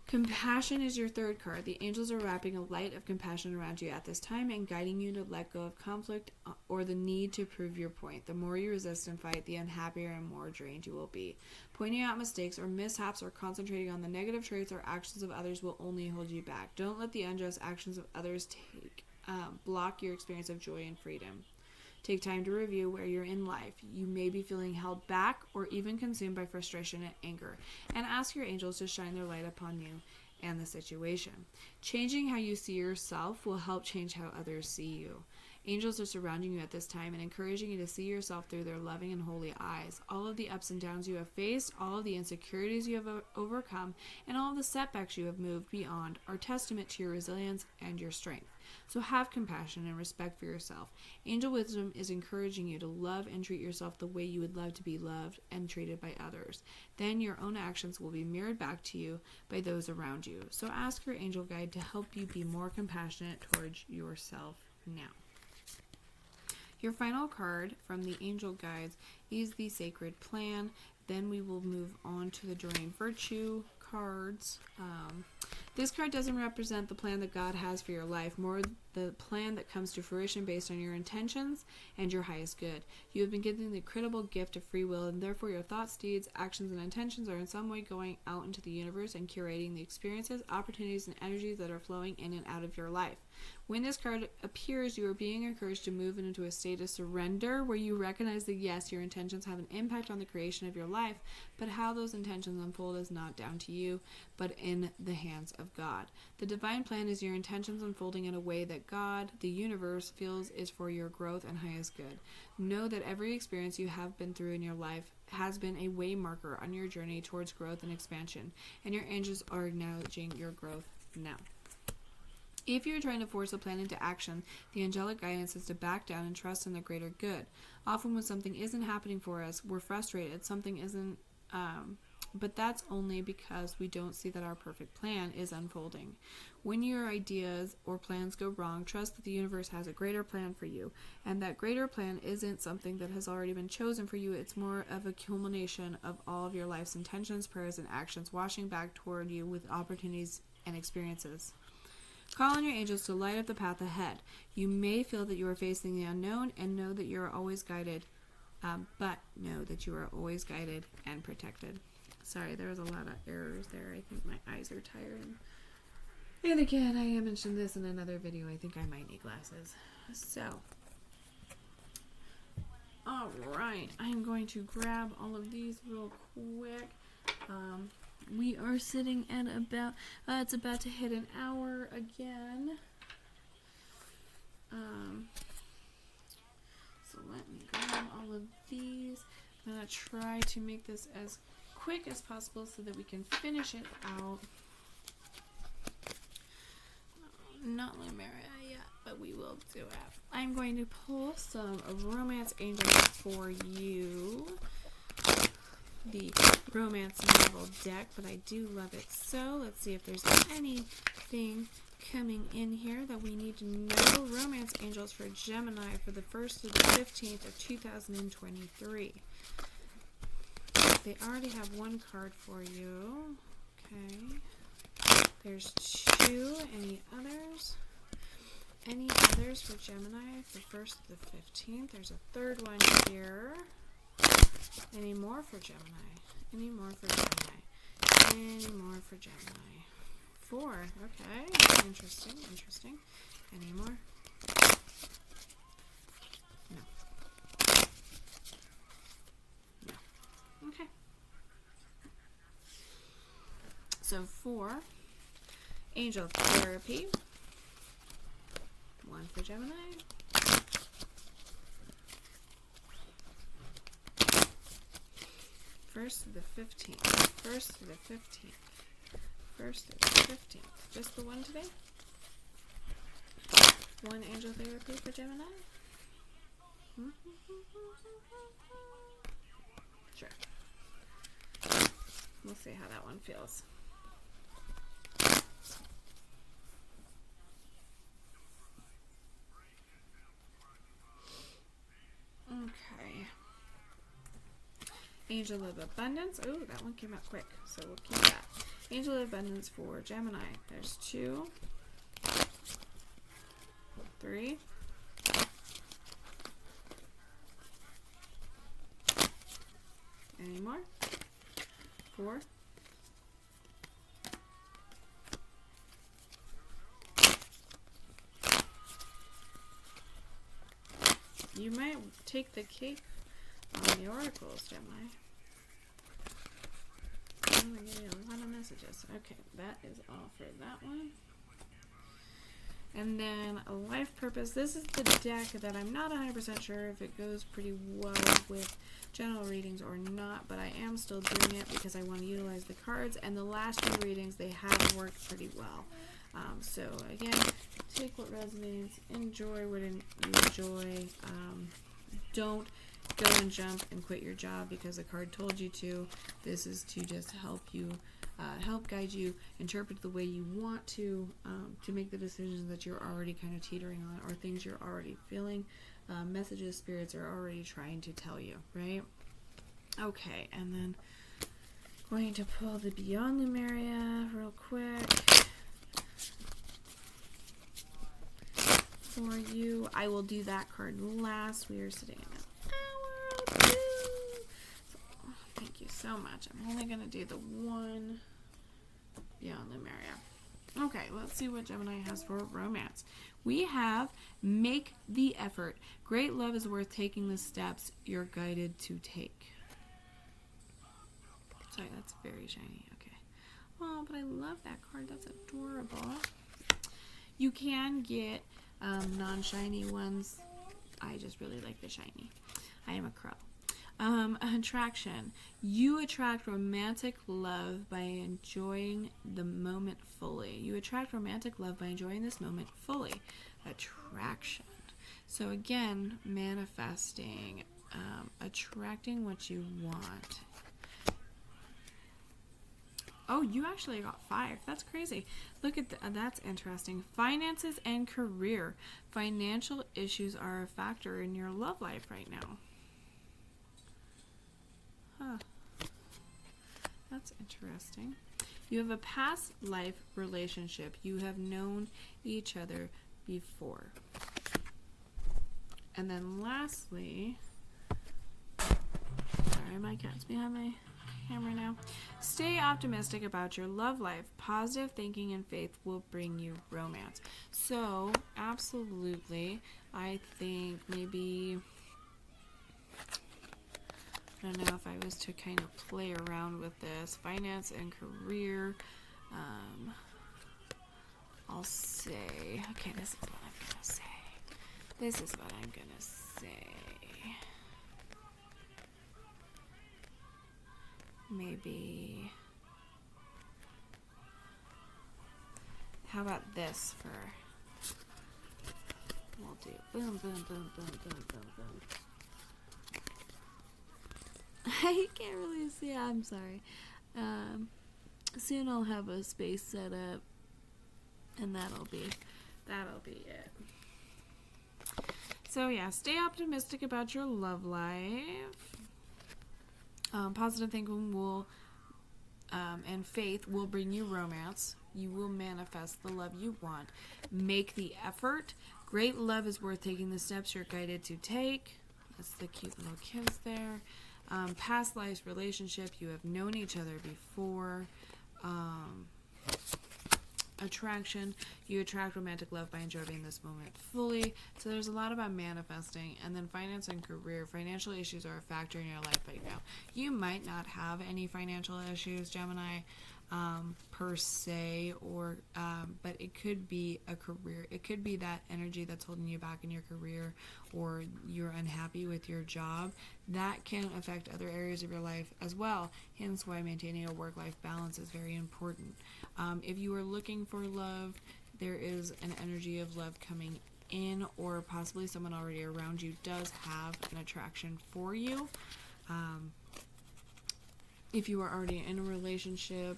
Compassion is your third card. The angels are wrapping a light of compassion around you at this time and guiding you to let go of conflict or the need to prove your point. The more you resist and fight, the unhappier and more drained you will be. Pointing out mistakes or mishaps or concentrating on the negative traits or actions of others will only hold you back. Don't let the unjust actions of others block your experience of joy and freedom. Take time to review where you're in life. You may be feeling held back or even consumed by frustration and anger, and ask your angels to shine their light upon you and the situation. Changing how you see yourself will help change how others see you. Angels are surrounding you at this time and encouraging you to see yourself through their loving and holy eyes. All of the ups and downs you have faced, all of the insecurities you have overcome, and all of the setbacks you have moved beyond are testament to your resilience and your strength. So have compassion and respect for yourself. Angel wisdom is encouraging you to love and treat yourself the way you would love to be loved and treated by others. Then your own actions will be mirrored back to you by those around you. So ask your angel guide to help you be more compassionate towards yourself now. Your final card from the angel guides is the sacred plan. Then we will move on to the Doreen Virtue cards. This card doesn't represent the plan that God has for your life, more the plan that comes to fruition based on your intentions and your highest good. You have been given the incredible gift of free will, and therefore your thoughts, deeds, actions, and intentions are in some way going out into the universe and curating the experiences, opportunities, and energies that are flowing in and out of your life. When this card appears, you are being encouraged to move into a state of surrender where you recognize that yes, your intentions have an impact on the creation of your life, but how those intentions unfold is not down to you, but in the hands of God. The divine plan is your intentions unfolding in a way that God, the universe, feels is for your growth and highest good. Know that every experience you have been through in your life has been a way marker on your journey towards growth and expansion, and your angels are acknowledging your growth now. If you're trying to force a plan into action, the angelic guidance is to back down and trust in the greater good. Often when something isn't happening for us, we're frustrated. Something isn't, but that's only because we don't see that our perfect plan is unfolding. When your ideas or plans go wrong, trust that the universe has a greater plan for you, and that greater plan isn't something that has already been chosen for you. It's more of a culmination of all of your life's intentions, prayers, and actions washing back toward you with opportunities and experiences. Call on your angels to light up the path ahead. You may feel that you are facing the unknown and know that you are always guided, but know that you are always guided and protected. Sorry, there was a lot of errors there. I think my eyes are tired. And again, I mentioned this in another video. I think I might need glasses. So, alright, I'm going to grab all of these real quick. We are sitting at about, it's about to hit an hour again. So let me grab all of these. I'm going to try to make this as quick as possible so that we can finish it out. Not Limeria yet, but we will do it. I'm going to pull some romance angels for you. The romance novel deck, but I do love it. So let's see if there's anything coming in here that we need to know. Romance angels for Gemini for the 1st to the 15th of 2023. They already have one card for you. Okay. There's 2. Any others? Any others for Gemini for 1st to the 15th? There's a 3rd one here. Any more for Gemini? Any more for Gemini? Any more for Gemini? 4. Okay. Interesting. Interesting. Any more? No. No. Okay. So 4. Angel therapy. 1 for Gemini. First to the 15th. First to the 15th. First to the 15th. Just the one today? 1 angel therapy for Gemini? Sure. We'll see how that one feels. Okay. Angel of Abundance. Oh, that one came out quick, so we'll keep that. Angel of Abundance for Gemini. There's 2, 3, any more? 4, you might take the cake on the oracles, Gemini. I'm getting a lot of messages. Okay, that is all for that one. And then a life purpose. This is the deck that I'm not 100% sure if it goes pretty well with general readings or not, but I am still doing it because I want to utilize the cards. And the last few readings, they have worked pretty well. So again, take what resonates, enjoy what you enjoy. Don't go and jump and quit your job because the card told you to. This is to just help you, help guide you, interpret the way you want to make the decisions that you're already kind of teetering on or things you're already feeling. Messages spirits are already trying to tell you, right? Okay, and then going to pull the Beyond Lemuria real quick. For you, I will do that card last. We are sitting in an hour. So, thank you so much. I'm only going to do the one Beyond Lemuria. Okay, let's see what Gemini has for romance. We have make the effort. Great love is worth taking the steps you're guided to take. Sorry, that's very shiny. Okay. Oh, but I love that card. That's adorable. You can get non-shiny ones. I just really like the shiny. I am a crow. Attraction. You attract romantic love by enjoying the moment fully. You attract romantic love by enjoying this moment fully. Attraction. So again, manifesting, attracting what you want. Oh, you actually got 5. That's crazy. Look at that's interesting. Finances and career. Financial issues are a factor in your love life right now. Huh. That's interesting. You have a past life relationship. You have known each other before. And then lastly, sorry, my cat's behind my camera now. Stay optimistic about your love life. Positive thinking and faith will bring you romance. So, absolutely, I think maybe, I don't know if I was to kind of play around with this, finance and career, I'll say, okay, this is what I'm going to say. This is what I'm going to say. Maybe, how about this for, we'll do boom, boom, boom, boom, boom, boom, boom. You can't really see, I'm sorry. Soon I'll have a space set up, and that'll be it. So yeah, stay optimistic about your love life. Positive thinking will and faith will bring you romance. You will manifest the love you want. Make the effort. Great love is worth taking the steps you're guided to take. That's the cute little kids there. past life relationship, you have known each other before. Attraction, you attract romantic love by enjoying this moment fully. So there's a lot about manifesting. And then finance and career. Financial issues are a factor in your life right now. You might not have any financial issues, Gemini, per se, or but it could be a career. It could be that energy that's holding you back in your career, or you're unhappy with your job. That can affect other areas of your life as well. Hence why maintaining a work-life balance is very important. If you are looking for love, there is an energy of love coming in, or possibly someone already around you does have an attraction for you. If you are already in a relationship,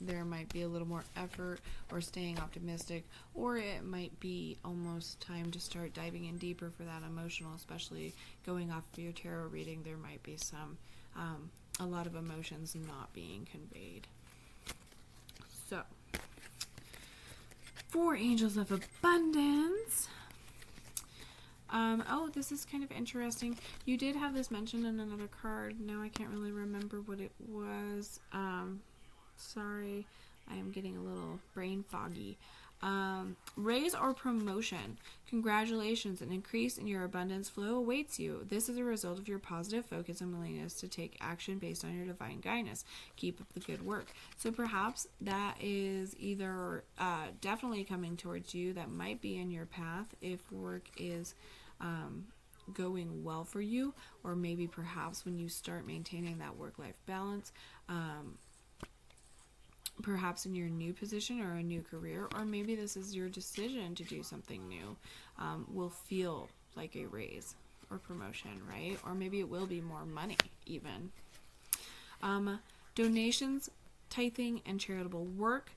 there might be a little more effort or staying optimistic, or it might be almost time to start diving in deeper for that emotional, especially going off of your tarot reading. There might be a lot of emotions not being conveyed. So, for Angels of Abundance, this is kind of interesting. You did have this mentioned in another card. Now I can't really remember what it was. Sorry, I am getting a little brain foggy. Raise or promotion. Congratulations, an increase in your abundance flow awaits you. This is a result of your positive focus and willingness to take action based on your divine guidance. Keep up the good work. So perhaps that is either definitely coming towards you. That might be in your path if work is going well for you, or maybe perhaps when you start maintaining that work-life balance, perhaps in your new position or a new career, or maybe this is your decision to do something new, will feel like a raise or promotion, right? Or maybe it will be more money even. Donations, tithing, and charitable work.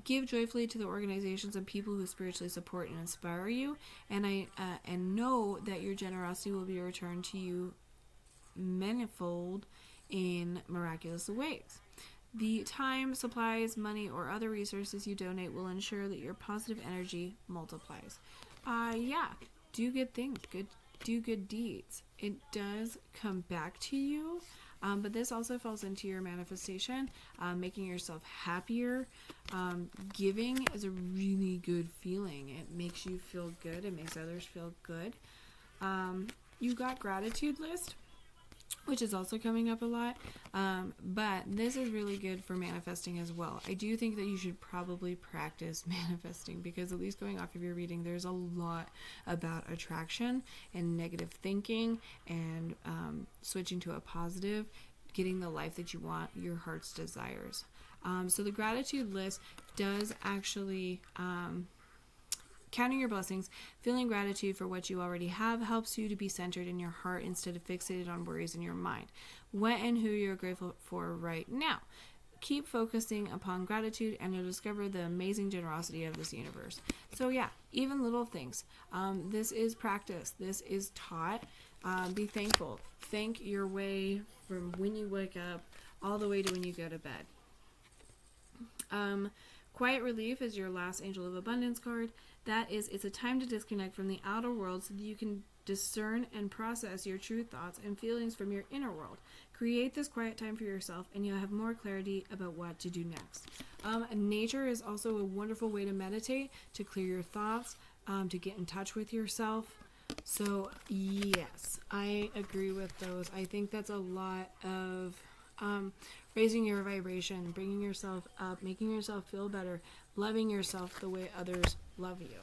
Give joyfully to the organizations and people who spiritually support and inspire you, and know that your generosity will be returned to you manifold in miraculous ways. The time, supplies, money, or other resources you donate will ensure that your positive energy multiplies. Do good things, do good deeds. It does come back to you, but this also falls into your manifestation, making yourself happier. Giving is a really good feeling. It makes you feel good. It makes others feel good. You got gratitude list, which is also coming up a lot, but this is really good for manifesting as well. I do think that you should probably practice manifesting, because at least going off of your reading, there's a lot about attraction and negative thinking, and switching to a positive, getting the life that you want, your heart's desires. So the gratitude list does actually counting your blessings, feeling gratitude for what you already have helps you to be centered in your heart instead of fixated on worries in your mind. What and who you're grateful for right now. Keep focusing upon gratitude, and you'll discover the amazing generosity of this universe. So yeah, even little things. This is practice. This is taught. Be thankful. Thank your way from when you wake up all the way to when you go to bed. Quiet Relief is your last Angel of Abundance card. That is, it's a time to disconnect from the outer world so that you can discern and process your true thoughts and feelings from your inner world. Create this quiet time for yourself, and you'll have more clarity about what to do next. Nature is also a wonderful way to meditate, to clear your thoughts, to get in touch with yourself. So yes, I agree with those. I think that's a lot of raising your vibration, bringing yourself up, making yourself feel better, loving yourself the way others love you.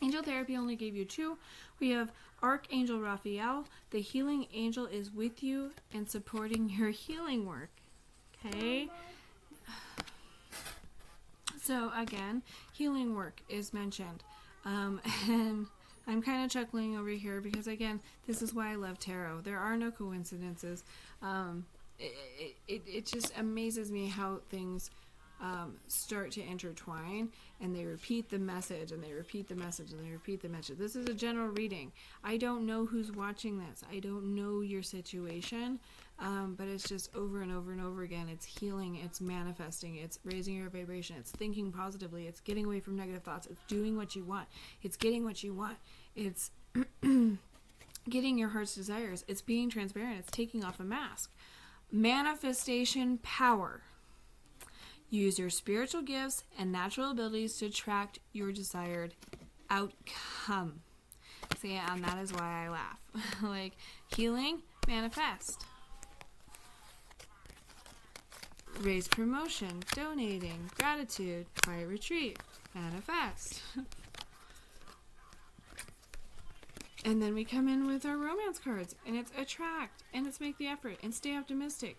Angel therapy only gave you 2. We have Archangel Raphael. The healing angel is with you and supporting your healing work. Okay? So again, healing work is mentioned. And I'm kind of chuckling over here because, again, this is why I love tarot. There are no coincidences. It just amazes me how things start to intertwine, and they repeat the message, and they repeat the message, and they repeat the message. This is a general reading. I don't know who's watching this. I don't know your situation, but it's just over and over and over again. It's healing, it's manifesting, it's raising your vibration, it's thinking positively, it's getting away from negative thoughts, it's doing what you want, it's getting what you want, it's getting your heart's desires. It's being transparent. It's taking off a mask. Manifestation power. Use your spiritual gifts and natural abilities to attract your desired outcome. See, and that is why I laugh. Like, healing, manifest. Raise promotion, donating, gratitude, quiet retreat, manifest. And then we come in with our romance cards, and it's attract, and it's make the effort, and stay optimistic.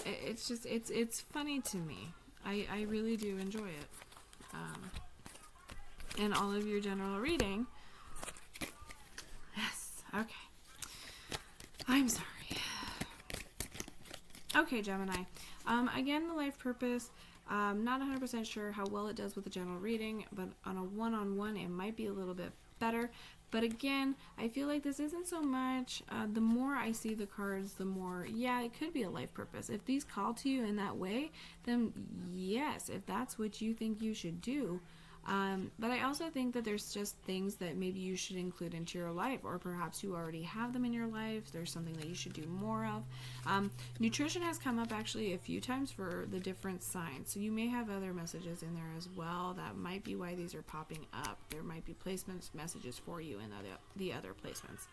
It's just, it's funny to me. I really do enjoy it. And all of your general reading. Yes, okay. I'm sorry. Okay, Gemini. Again, the life purpose. Not 100% sure how well it does with the general reading, but on a one-on-one, it might be a little bit better. But again, I feel like this isn't so much, the more I see the cards, the more, yeah, it could be a life purpose. If these call to you in that way, then yes, if that's what you think you should do. But I also think that there's just things that maybe you should include into your life, or perhaps you already have them in your life. There's something that you should do more of. Nutrition has come up actually a few times for the different signs, so you may have other messages in there as well. That might be why these are popping up. There might be placements, messages for you in the other placements.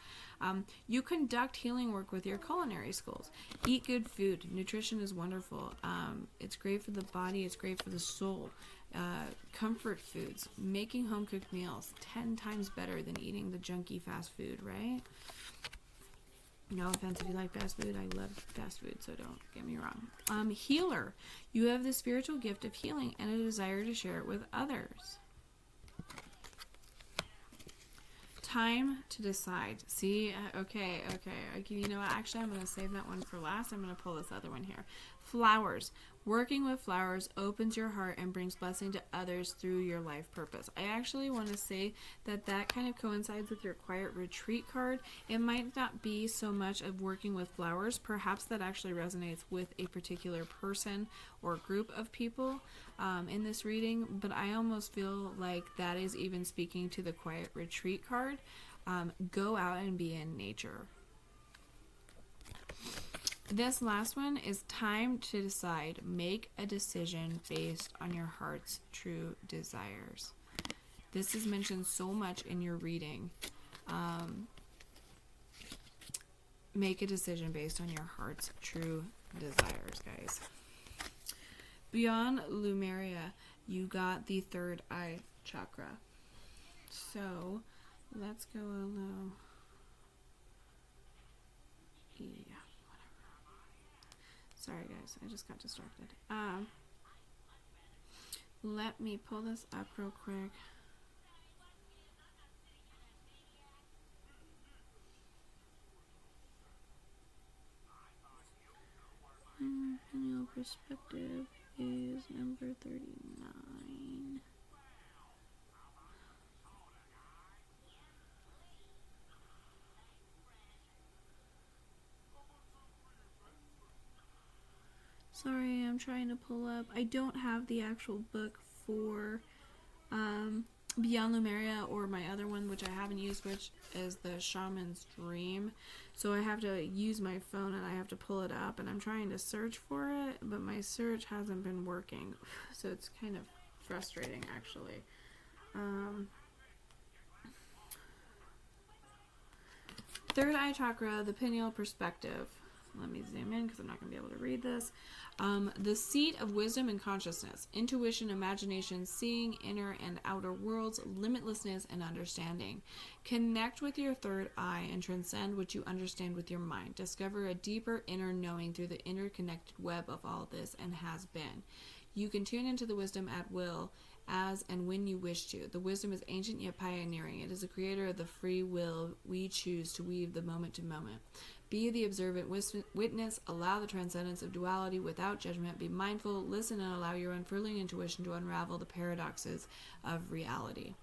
You conduct healing work with your culinary schools. Eat good food. Nutrition is wonderful. It's great for the body. It's great for the soul. Comfort foods, making home cooked meals, 10 times better than eating the junky fast food, right? No offense if you like fast food. I love fast food, so don't get me wrong. Healer, you have the spiritual gift of healing and a desire to share it with others. Time to decide. See, okay. You know what? Actually, I'm going to save that one for last. I'm going to pull this other one here. Flowers. Working with flowers opens your heart and brings blessing to others through your life purpose. I actually want to say that kind of coincides with your quiet retreat card. It might not be so much of working with flowers. Perhaps that actually resonates with a particular person or group of people in this reading, but I almost feel like that is even speaking to the quiet retreat card. Go out and be in nature. This last one is time to decide. Make a decision based on your heart's true desires. This is mentioned so much in your reading. Make a decision based on your heart's true desires, guys. Beyond Lumeria, you got the third eye chakra. So, let's go a little... Yeah. Sorry guys, I just got distracted. Let me pull this up real quick. Pineal perspective is number 39. Sorry, I'm trying to pull up. I don't have the actual book for Beyond Lumeria, or my other one, which I haven't used, which is the Shaman's Dream. So I have to use my phone and I have to pull it up, and I'm trying to search for it, but my search hasn't been working. So it's kind of frustrating, actually. Third eye chakra, the pineal perspective. Let me zoom in because I'm not going to be able to read this. The seat of wisdom and consciousness, intuition, imagination, seeing inner and outer worlds, limitlessness, and understanding. Connect with your third eye and transcend what you understand with your mind. Discover a deeper inner knowing through the interconnected web of all this and has been. You can tune into the wisdom at will, as and when you wish to. The wisdom is ancient yet pioneering. It is the creator of the free will we choose to weave the moment to moment. Be the observant witness. Allow the transcendence of duality without judgment. Be mindful, listen, and allow your unfurling intuition to unravel the paradoxes of reality.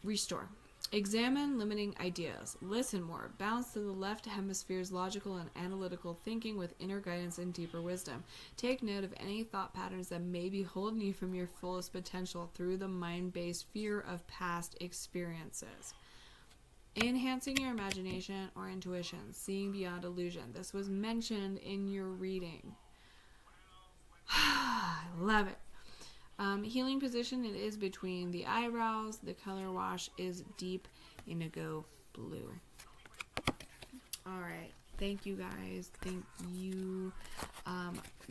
Restore. Examine limiting ideas. Listen more. Balance to the left hemisphere's logical and analytical thinking with inner guidance and deeper wisdom. Take note of any thought patterns that may be holding you from your fullest potential through the mind-based fear of past experiences. Enhancing your imagination or intuition, seeing beyond illusion. This was mentioned in your reading. I love it. Healing position, it is between the eyebrows. The color wash is deep indigo blue. All right. Thank you, guys. Thank you.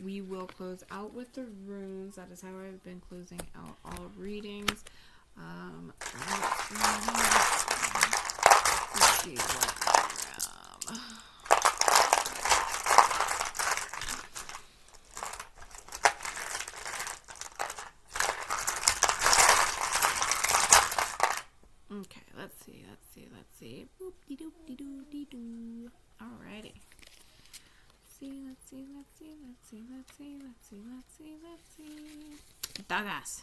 We will close out with the runes. That is how I've been closing out all readings. Let's see what okay, let's see. Boop-de-doop-de-doo-de-doo. Alrighty. Let's see. Dagas.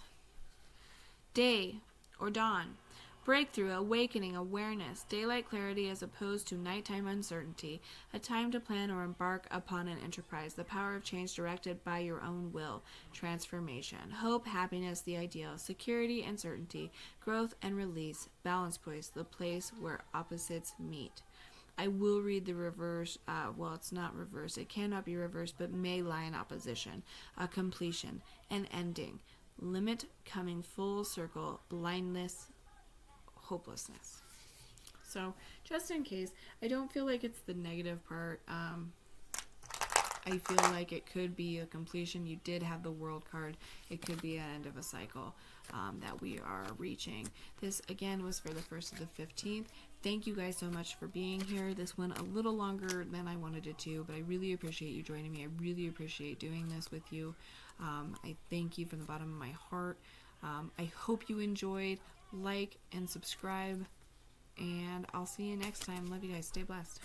Day or dawn. Breakthrough, awakening, awareness, daylight clarity as opposed to nighttime uncertainty, a time to plan or embark upon an enterprise, the power of change directed by your own will, transformation, hope, happiness, the ideal, security and certainty, growth and release, balance place, the place where opposites meet. I will read the reverse, well, it's not reverse, it cannot be reversed, but may lie in opposition, a completion, an ending, limit coming full circle, blindness, hopelessness. So, just in case, I don't feel like it's the negative part. I feel like it could be a completion. You did have the World card. It could be an end of a cycle that we are reaching. This, again, was for the 1st to the 15th. Thank you guys so much for being here. This went a little longer than I wanted it to, but I really appreciate you joining me. I really appreciate doing this with you. I thank you from the bottom of my heart. I hope you enjoyed. Like and subscribe, and I'll see you next time. Love you guys. Stay blessed.